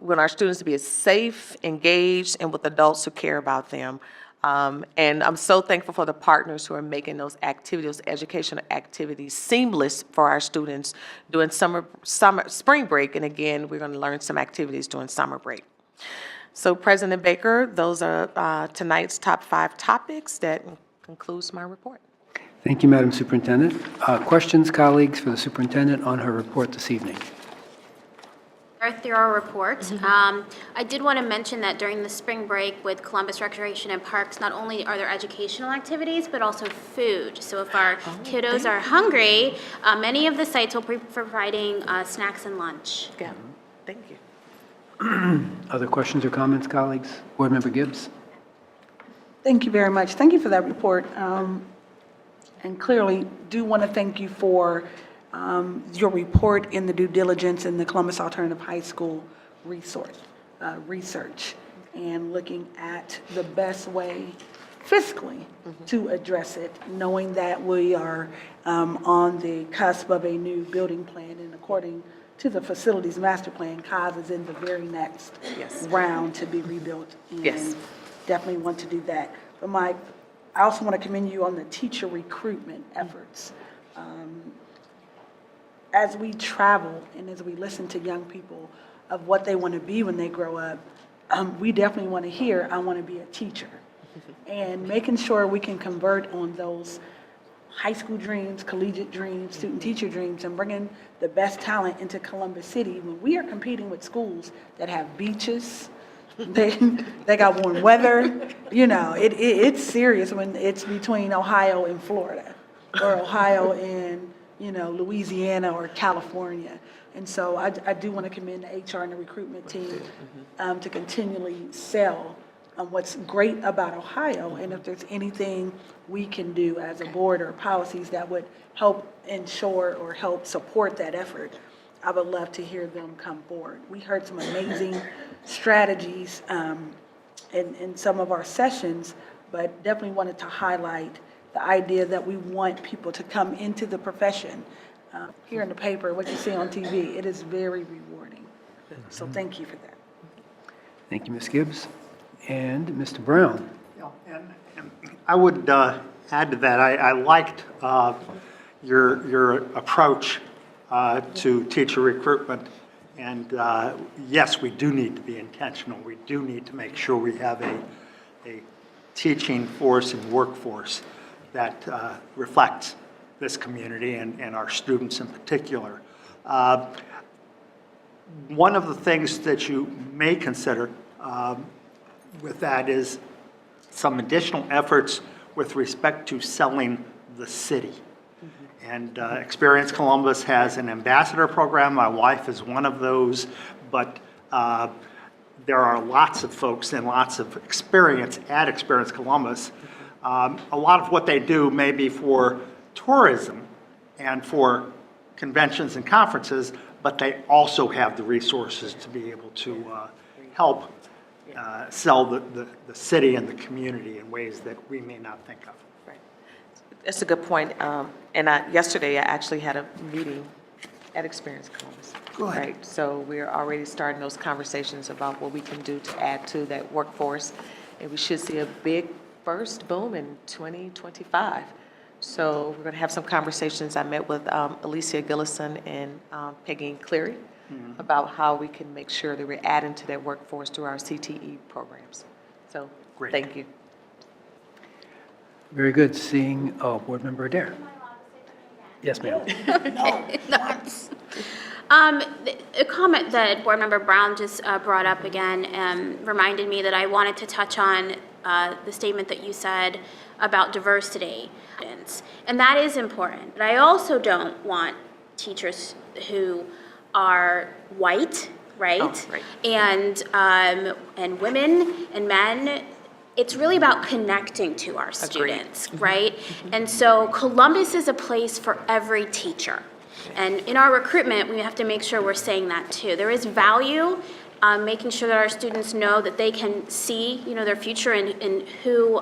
we want our students to be safe, engaged, and with adults who care about them. And I'm so thankful for the partners who are making those activities, those educational activities seamless for our students during spring break. And again, we're going to learn some activities during summer break. So President Baker, those are tonight's top 5 topics. That concludes my report. Thank you, Madam Superintendent. Questions, colleagues, for the superintendent on her report this evening? A thorough report. I did want to mention that during the spring break with Columbus Recreation and Parks, not only are there educational activities, but also food. So if our kiddos are hungry, many of the sites will be providing snacks and lunch. Yeah, thank you. Other questions or comments, colleagues? Board Member Gibbs? Thank you very much. Thank you for that report. And clearly, do want to thank you for your report in the due diligence in the Columbus Alternative High School research, and looking at the best way fiscally to address it, knowing that we are on the cusp of a new building plan, and according to the facilities master plan, COS is in the very next round to be rebuilt. And definitely want to do that. But I also want to commend you on the teacher recruitment efforts. As we travel and as we listen to young people of what they want to be when they grow up, we definitely want to hear, I want to be a teacher. And making sure we can convert on those high school dreams, collegiate dreams, student teacher dreams, and bringing the best talent into Columbus City when we are competing with schools that have beaches, they got warm weather. You know, it's serious when it's between Ohio and Florida, or Ohio and Louisiana or California. And so I do want to commend the HR and the recruitment team to continually sell what's great about Ohio, and if there's anything we can do as a board or policies that would help ensure or help support that effort, I would love to hear them come forward. We heard some amazing strategies in some of our sessions, but definitely wanted to highlight the idea that we want people to come into the profession. Here in the paper, what you see on TV, it is very rewarding. So thank you for that. Thank you, Ms. Gibbs. And Mr. Brown? And I would add to that, I liked your approach to teacher recruitment. And yes, we do need to be intentional. We do need to make sure we have a teaching force and workforce that reflects this community and our students in particular. One of the things that you may consider with that is some additional efforts with respect to selling the city. And Experience Columbus has an ambassador program. My wife is one of those, but there are lots of folks and lots of experience at Experience Columbus. A lot of what they do may be for tourism and for conventions and conferences, but they also have the resources to be able to help sell the city and the community in ways that we may not think of. Right. That's a good point. And yesterday, I actually had a meeting at Experience Columbus. Go ahead. Right. So we're already starting those conversations about what we can do to add to that workforce. And we should see a big first boom in 2025. So we're going to have some conversations. I met with Alicia Gillison and Peggy Cleary about how we can make sure that we're adding to that workforce through our CTE programs. So Great. Thank you. Very good. Seeing, Board Member Adair. Yes, ma'am. A comment that Board Member Brown just brought up again reminded me that I wanted to touch on the statement that you said about diversity. And that is important. But I also don't want teachers who are white, right? Oh, right. And women and men. It's really about connecting to our students, right? And so Columbus is a place for every teacher. And in our recruitment, we have to make sure we're saying that too. There is value making sure that our students know that they can see, their future in who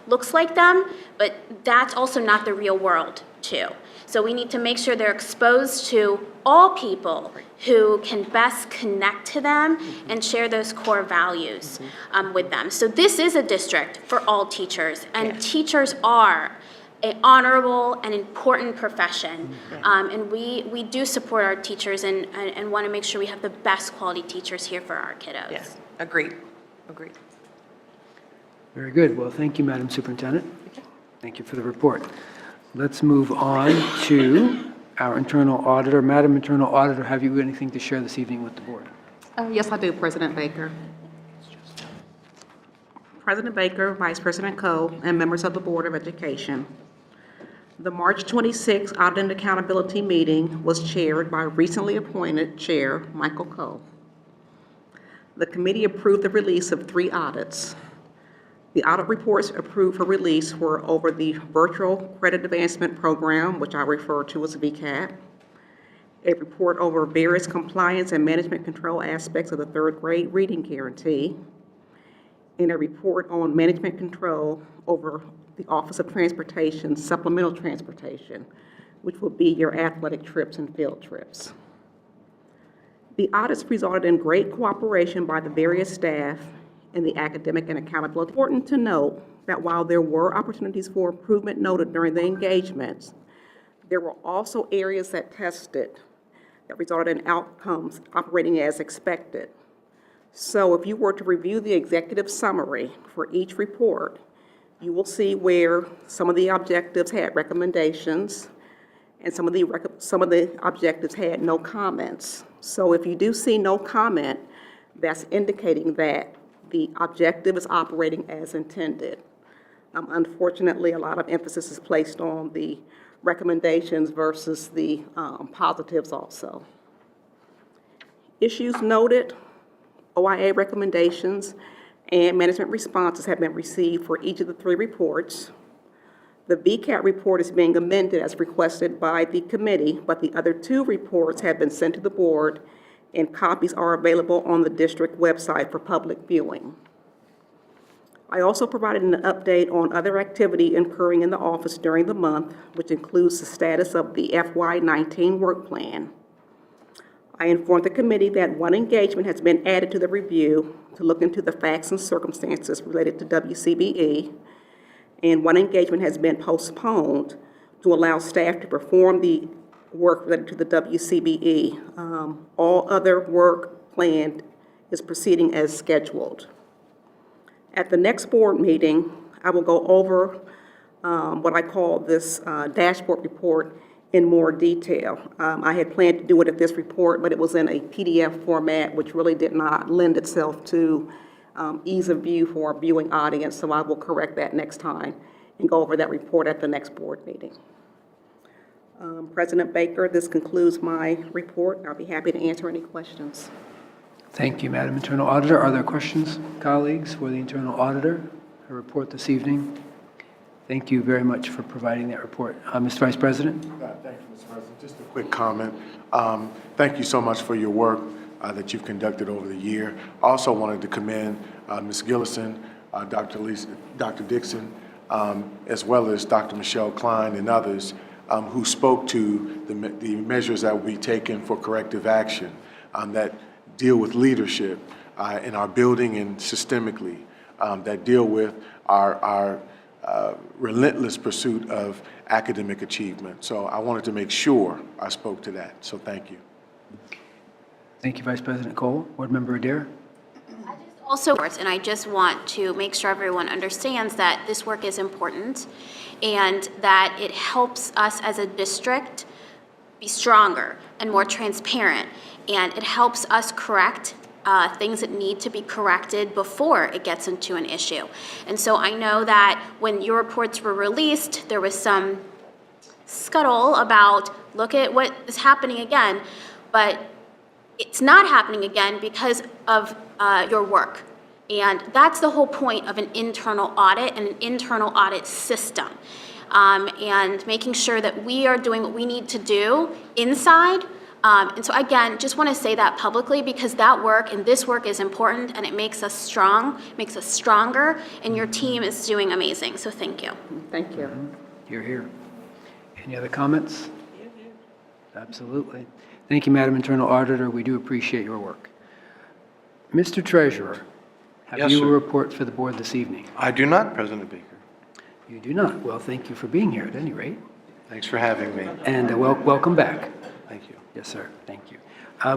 looks like them, but that's also not the real world too. So we need to make sure they're exposed to all people who can best connect to them and share those core values with them. So this is a district for all teachers, and teachers are an honorable and important profession. And we do support our teachers and want to make sure we have the best quality teachers here for our kiddos. Yes, agreed. Very good. Well, thank you, Madam Superintendent. Thank you for the report. Let's move on to our internal auditor. Madam Internal Auditor, have you anything to share this evening with the board? Yes, I do, President Baker. President Baker, Vice President Coe, and members of the Board of Education. The March 26 Audit and Accountability meeting was chaired by recently appointed Chair Michael Coe. The committee approved the release of 3 audits. The audit reports approved for release were over the Virtual Credit Advancement Program, which I refer to as VCAP, a report over various compliance and management control aspects of the 3rd grade reading guarantee, and a report on management control over the Office of Transportation supplemental transportation, which will be your athletic trips and field trips. The audits resulted in great cooperation by the various staff and the academic and accountability. It's important to note that while there were opportunities for improvement noted during the engagements, there were also areas that tested that resulted in outcomes operating as expected. So if you were to review the executive summary for each report, you will see where some of the objectives had recommendations and some of the objectives had no comments. So if you do see no comment, that's indicating that the objective is operating as intended. Unfortunately, a lot of emphasis is placed on the recommendations versus the positives also. Issues noted, OIA recommendations and management responses have been received for each of the 3 reports. The VCAT report is being amended as requested by the committee, but the other 2 reports have been sent to the board and copies are available on the district website for public viewing. I also provided an update on other activity occurring in the office during the month, which includes the status of the FY19 work plan. I informed the committee that 1 engagement has been added to the review to look into the facts and circumstances related to WCBE, and 1 engagement has been postponed to allow staff to perform the work related to the WCBE. All other work planned is proceeding as scheduled. At the next board meeting, I will go over what I call this dashboard report in more detail. I had planned to do it at this report, but it was in a PDF format, which really did not lend itself to ease of view for a viewing audience, so I will correct that next time and go over that report at the next board meeting. President Baker, this concludes my report. I'll be happy to answer any questions. Thank you, Madam Internal Auditor. Are there questions, colleagues, for the Internal Auditor, her report this evening? Thank you very much for providing that report. Mr. Vice President? Thank you, Mr. President. Just a quick comment. Thank you so much for your work that you've conducted over the year. I also wanted to commend Ms. Gillison, Dr. Dixon, as well as Dr. Michelle Klein and others who spoke to the measures that will be taken for corrective action that deal with leadership in our building and systemically, that deal with our relentless pursuit of academic achievement. So I wanted to make sure I spoke to that. So thank you. Thank you, Vice President Cole. Board Member Adair? I just Also, and I just want to make sure everyone understands that this work is important and that it helps us as a district be stronger and more transparent, and it helps us correct things that need to be corrected before it gets into an issue. And so I know that when your reports were released, there was some scuttle about, look at what is happening again, but it's not happening again because of your work. And that's the whole point of an internal audit and an internal audit system. And making sure that we are doing what we need to do inside. And so again, just want to say that publicly because that work and this work is important and it makes us strong, makes us stronger, and your team is doing amazing. So thank you. Thank you. You're here. Any other comments? Absolutely. Thank you, Madam Internal Auditor. We do appreciate your work. Mr. Treasurer, have Yes, you a sir. report for the board this evening? I do not, President Baker. You do not. Well, thank you for being here at any rate. Thanks for having me. And welcome back. Thank you. Yes, sir. Thank you.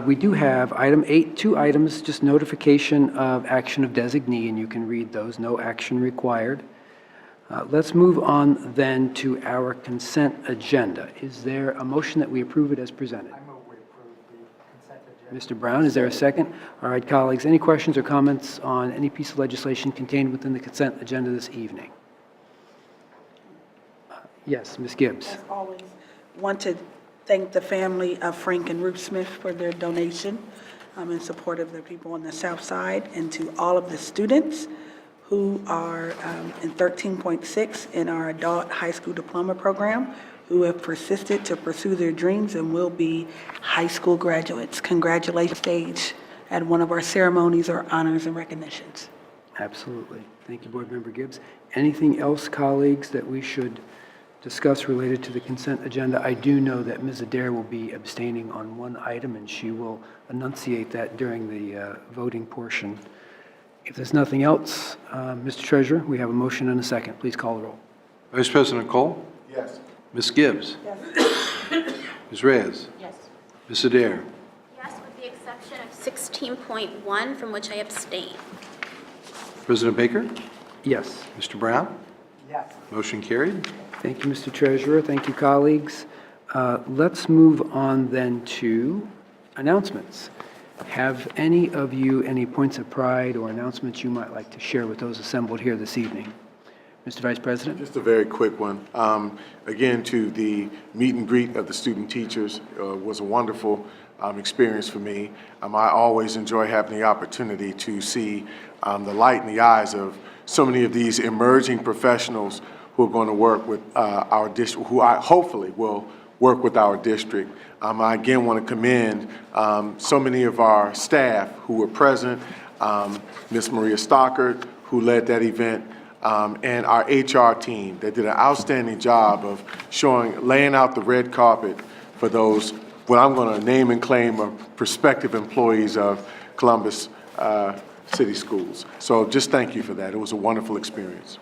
We do have item 8, 2 items, just notification of action of designee, and you can read those. No action required. Let's move on then to our consent agenda. Is there a motion that we approve it as presented? I move we approve the consent agenda. Mr. Brown, is there a second? All right, colleagues, any questions or comments on any piece of legislation contained within the consent agenda this evening? Yes, Ms. Gibbs. As always, want to thank the family of Frank and Ruth Smith for their donation in support of the people on the South Side, and to all of the students who are in 13.6 in our adult high school diploma program, who have persisted to pursue their dreams and will be high school graduates. Congratulations stage at one of our ceremonies or honors and recognitions. Absolutely. Thank you, Board Member Gibbs. Anything else, colleagues, that we should discuss related to the consent agenda? I do know that Ms. Adair will be abstaining on one item, and she will enunciate that during the voting portion. If there's nothing else, Mr. Treasurer, we have a motion and a second. Please call the roll. Vice President Cole? Yes. Ms. Gibbs? Yes. Ms. Reyes? Yes. Ms. Adair? Yes, with the exception of 16.1, from which I abstain. President Baker? Yes. Mr. Brown? Yes. Motion carried. Thank you, Mr. Treasurer. Thank you, colleagues. Let's move on then to announcements. Have any of you any points of pride or announcements you might like to share with those assembled here this evening? Mr. Vice President? Just a very quick one. Again, to the meet and greet of the student teachers was a wonderful experience for me. I always enjoy having the opportunity to see the light in the eyes of so many of these emerging professionals who are going to work with our district, who I hopefully will work with our district. I again want to commend so many of our staff who were present, Ms. Maria Stockard, who led that event, and our HR team that did an outstanding job of laying out the red carpet for those, what I'm going to name and claim, are prospective employees of Columbus City Schools. So just thank you for that. It was a wonderful experience.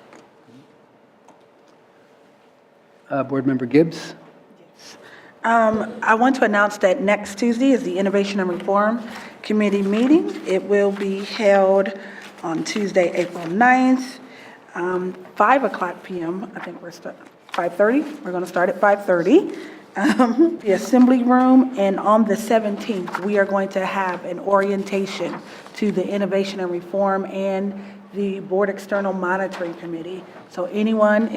Board Member Gibbs? I want to announce that next Tuesday is the Innovation and Reform Committee meeting. It will be held on Tuesday, April 9th, 5 p.m. I think 5:30. We're going to start at 5:30. The Assembly Room, and on the 17th, we are going to have an orientation to the Innovation and Reform and the Board External Monitoring Committee. So anyone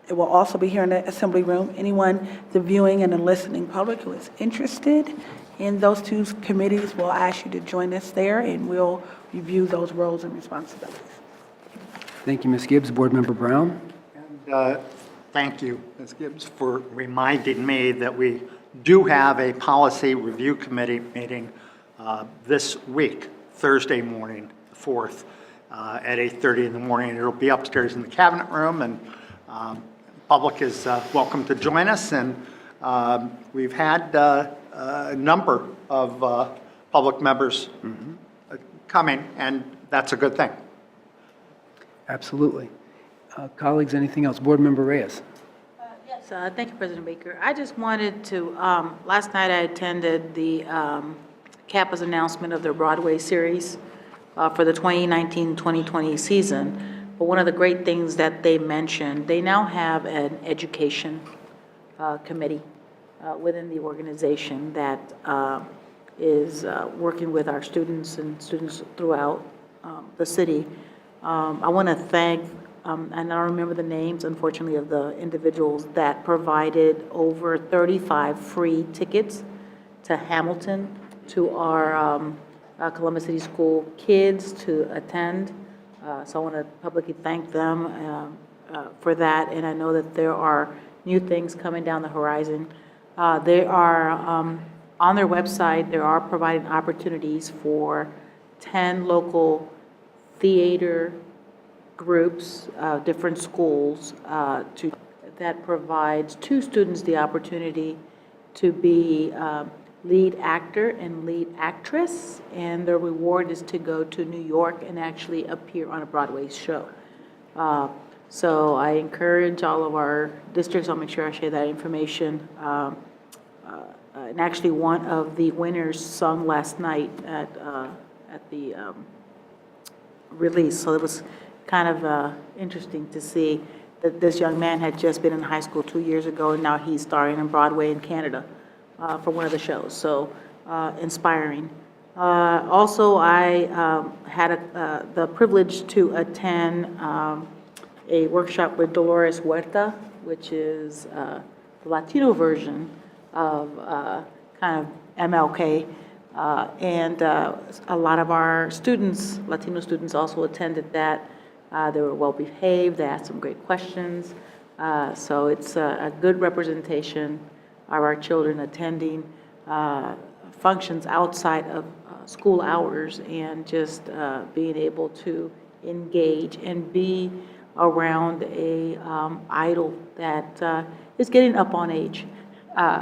it will also be here in the Assembly Room. Anyone, the viewing and the listening public who is interested in those two committees, we'll ask you to join us there, and we'll review those roles and responsibilities. Thank you, Ms. Gibbs. Board Member Brown? And thank you, Ms. Gibbs, for reminding me that we do have a policy review committee meeting this week, Thursday morning, the 4th, at 8:30 in the morning. It'll be upstairs in the cabinet room, and public is welcome to join us. And we've had a number of public members coming, and that's a good thing. Absolutely. Colleagues, anything else? Board Member Reyes? Yes, thank you, President Baker. I just wanted to, last night I attended the Kappa's announcement of their Broadway series for the 2019-2020 season. But one of the great things that they mentioned, they now have an education committee within the organization that is working with our students and students throughout the city. I want to thank, and I don't remember the names, unfortunately, of the individuals that provided over 35 free tickets to Hamilton, to our Columbus City School kids to attend. So I want to publicly thank them for that, and I know that there are new things coming down the horizon. They are, on their website, they are providing opportunities for 10 local theater groups, different schools, that provides 2 students the opportunity to be lead actor and lead actress, and the reward is to go to New York and actually appear on a Broadway show. So I encourage all of our districts, I'll make sure I share that information. And actually one of the winners sung last night at the release, so it was kind of interesting to see that this young man had just been in high school 2 years ago, and now he's starring on Broadway in Canada for one of the shows, so inspiring. Also, I had the privilege to attend a workshop with Dolores Huerta, which is the Latino version of kind of MLK, and a lot of our students, Latino students, also attended that. They were well behaved, they asked some great questions, so it's a good representation of our children attending functions outside of school hours and just being able to engage and be around a idol that is getting up on age.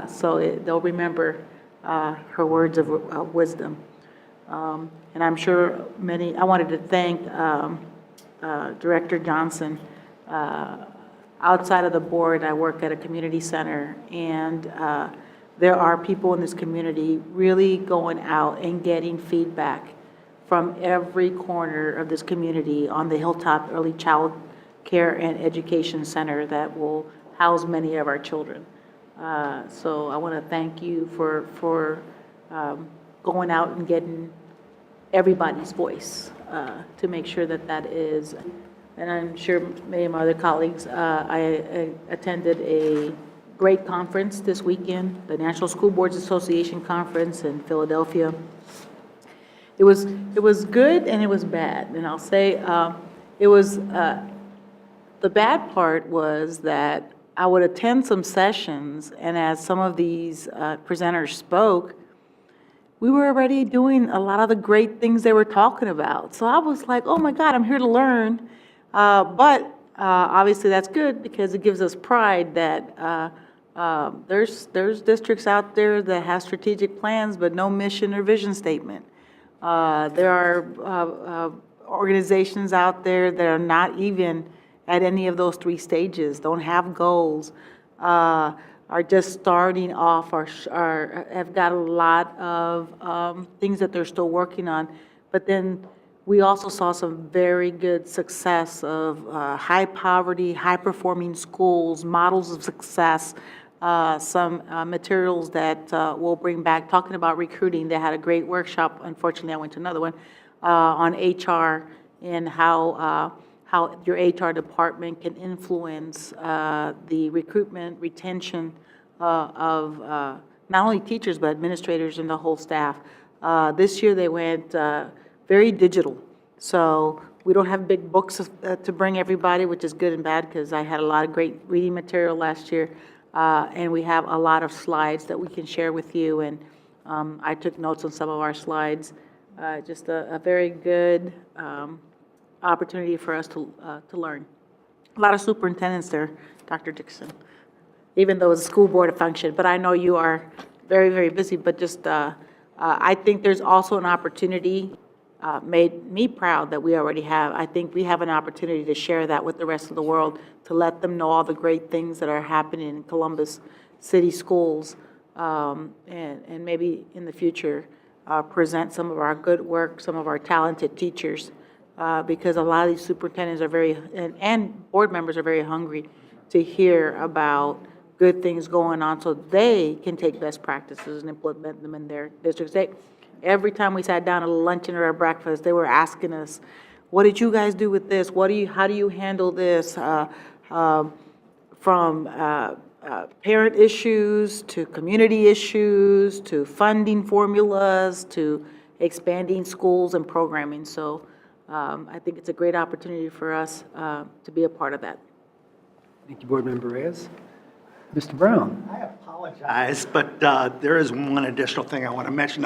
So they'll remember her words of wisdom. And I'm sure I wanted to thank Director Johnson. Outside of the board, I work at a community center, and there are people in this community really going out and getting feedback from every corner of this community on the Hilltop Early Child Care and Education Center that will house many of our children. So I want to thank you for going out and getting everybody's voice to make sure that that is. And I'm sure many of my other colleagues, I attended a great conference this weekend, the National School Boards Association Conference in Philadelphia. It was good and it was bad. And I'll say it was, the bad part was that I would attend some sessions, and as some of these presenters spoke, we were already doing a lot of the great things they were talking about. So I was like, oh my God, I'm here to learn. But obviously that's good because it gives us pride that there's districts out there that have strategic plans but no mission or vision statement. There are organizations out there that are not even at any of those 3 stages, don't have goals, are just starting off, have got a lot of things that they're still working on. But then we also saw some very good success of high poverty, high performing schools, models of success, some materials that we'll bring back. Talking about recruiting, they had a great workshop. Unfortunately, I went to another one on HR and how your HR department can influence the recruitment, retention of not only teachers, but administrators and the whole staff. This year they went very digital. So we don't have big books to bring everybody, which is good and bad because I had a lot of great reading material last year. And we have a lot of slides that we can share with you. And I took notes on some of our slides. Just a very good opportunity for us to learn. A lot of superintendents there, Dr. Dixon, even though it's a school board function. But I know you are very, very busy. But just I think there's also an opportunity, made me proud that we already have. I think we have an opportunity to share that with the rest of the world, to let them know all the great things that are happening in Columbus City schools, and maybe in the future present some of our good work, some of our talented teachers, because a lot of these superintendents are and board members are very hungry to hear about good things going on so they can take best practices and implement them in their districts. Every time we sat down at luncheon or at breakfast, they were asking us, what did you guys do with this? How do you handle this? From parent issues to community issues to funding formulas to expanding schools and programming. So I think it's a great opportunity for us to be a part of that. Thank you, Board Member Reyes. Mr. Brown? I apologize, but there is one additional thing I want to mention.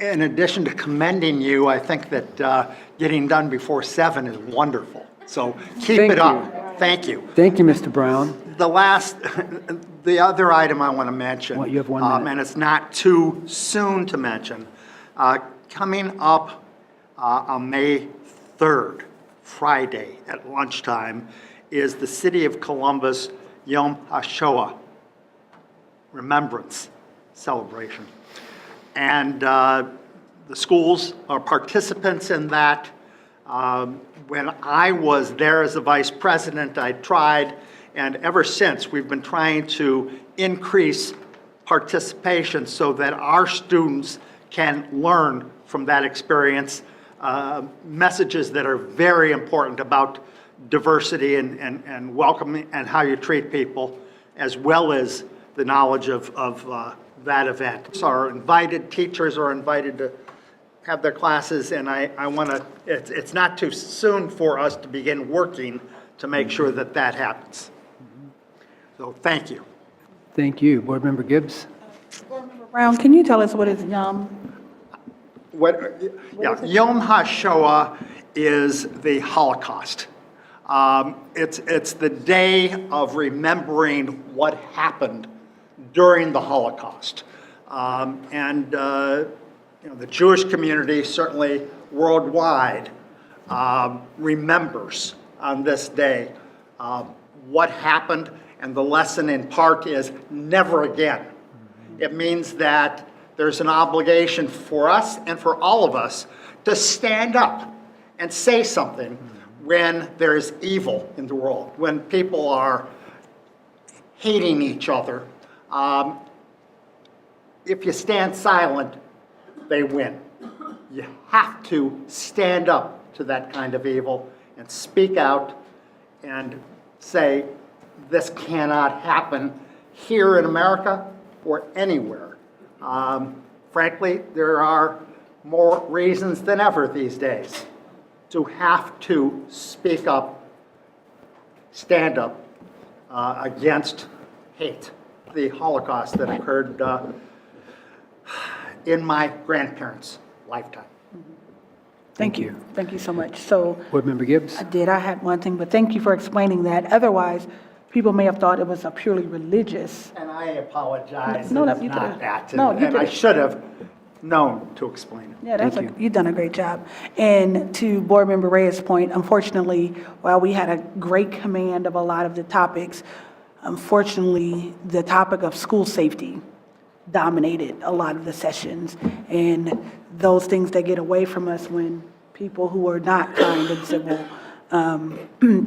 In addition to commending you, I think that getting done before 7 is wonderful. So keep it up. Thank you. Thank you, Mr. Brown. The other item I want to mention, You have 1 minute. and it's not too soon to mention, coming up on May 3rd, Friday at lunchtime, is the City of Columbus Yom HaShoah Remembrance Celebration. And the schools are participants in that. When I was there as the vice president, I tried, and ever since, we've been trying to increase participation so that our students can learn from that experience messages that are very important about diversity and welcoming and how you treat people, as well as the knowledge of that event. So our invited teachers are invited to have their classes, and I want to, it's not too soon for us to begin working to make sure that that happens. So thank you. Thank you. Board Member Gibbs? Brown, can you tell us what is Yom? Yom HaShoah is the Holocaust. It's the day of remembering what happened during the Holocaust. The Jewish community, certainly worldwide, remembers on this day what happened, and the lesson in part is never again. It means that there's an obligation for us and for all of us to stand up and say something when there is evil in the world, when people are hating each other. If you stand silent, they win. You have to stand up to that kind of evil and speak out and say, this cannot happen here in America or anywhere. Frankly, there are more reasons than ever these days to have to speak up, stand up against hate. The Holocaust that occurred in my grandparents' lifetime. Thank you. Thank you so much. So Board Member Gibbs? I had one thing, but thank you for explaining that. Otherwise, people may have thought it was a purely religious. And I apologize. No, it's you did not it. that. No, you And did I it. should have known to explain it. Yeah, Thank you've done a great job. And to Board Member Reyes' point, unfortunately, while we had a great command of a lot of the topics, unfortunately, the topic of school safety dominated a lot of the sessions. And those things that get away from us when people who are not kind and civil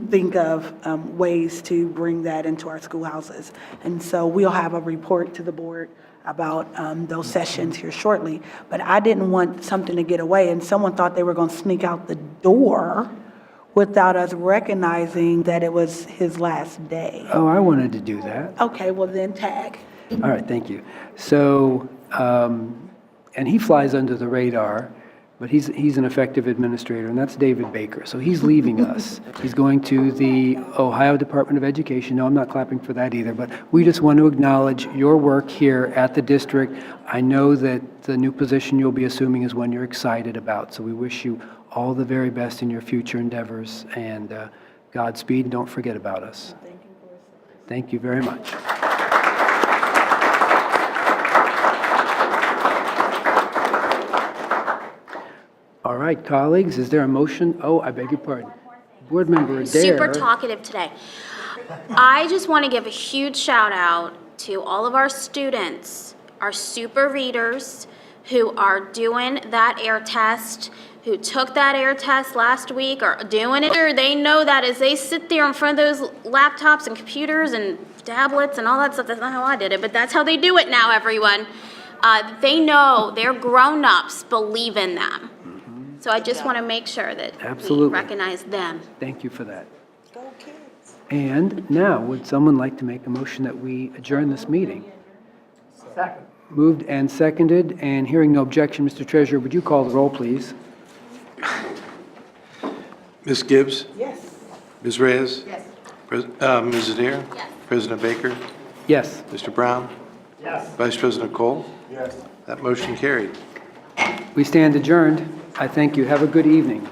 think of ways to bring that into our schoolhouses. And so we'll have a report to the board about those sessions here shortly. But I didn't want something to get away and someone thought they were going to sneak out the door without us recognizing that it was his last day. Oh, I wanted to do that. Okay, well then tag. All right, thank you. So, and he flies under the radar, but he's an effective administrator, and that's David Baker. So he's leaving us. He's going to the Ohio Department of Education. No, I'm not clapping for that either, but we just want to acknowledge your work here at the district. I know that the new position you'll be assuming is one you're excited about, so we wish you all the very best in your future endeavors, and Godspeed, and don't forget about us. Thank you very much. All right, colleagues, is there a motion? Oh, I beg your pardon. Board Member Adair. Super talkative today. I just want to give a huge shout out to all of our students, our super readers, who are doing that air test, who took that air test last week, or doing it. They know that as they sit there in front of those laptops and computers and tablets and all that stuff. That's not how I did it, but that's how they do it now, everyone. They know their grown-ups believe in them. So I just want to make sure that we Absolutely. recognize them. Thank you for that. And now, would someone like to make a motion that we adjourn this meeting? Second. Moved and seconded, and hearing no objection, Mr. Treasurer, would you call the roll, please? Ms. Gibbs? Yes. Ms. Reyes? Yes. Ms. Adair? Yes. President Baker? Yes. Mr. Brown? Yes. Vice President Cole? Yes. That motion carried. We stand adjourned. I thank you. Have a good evening.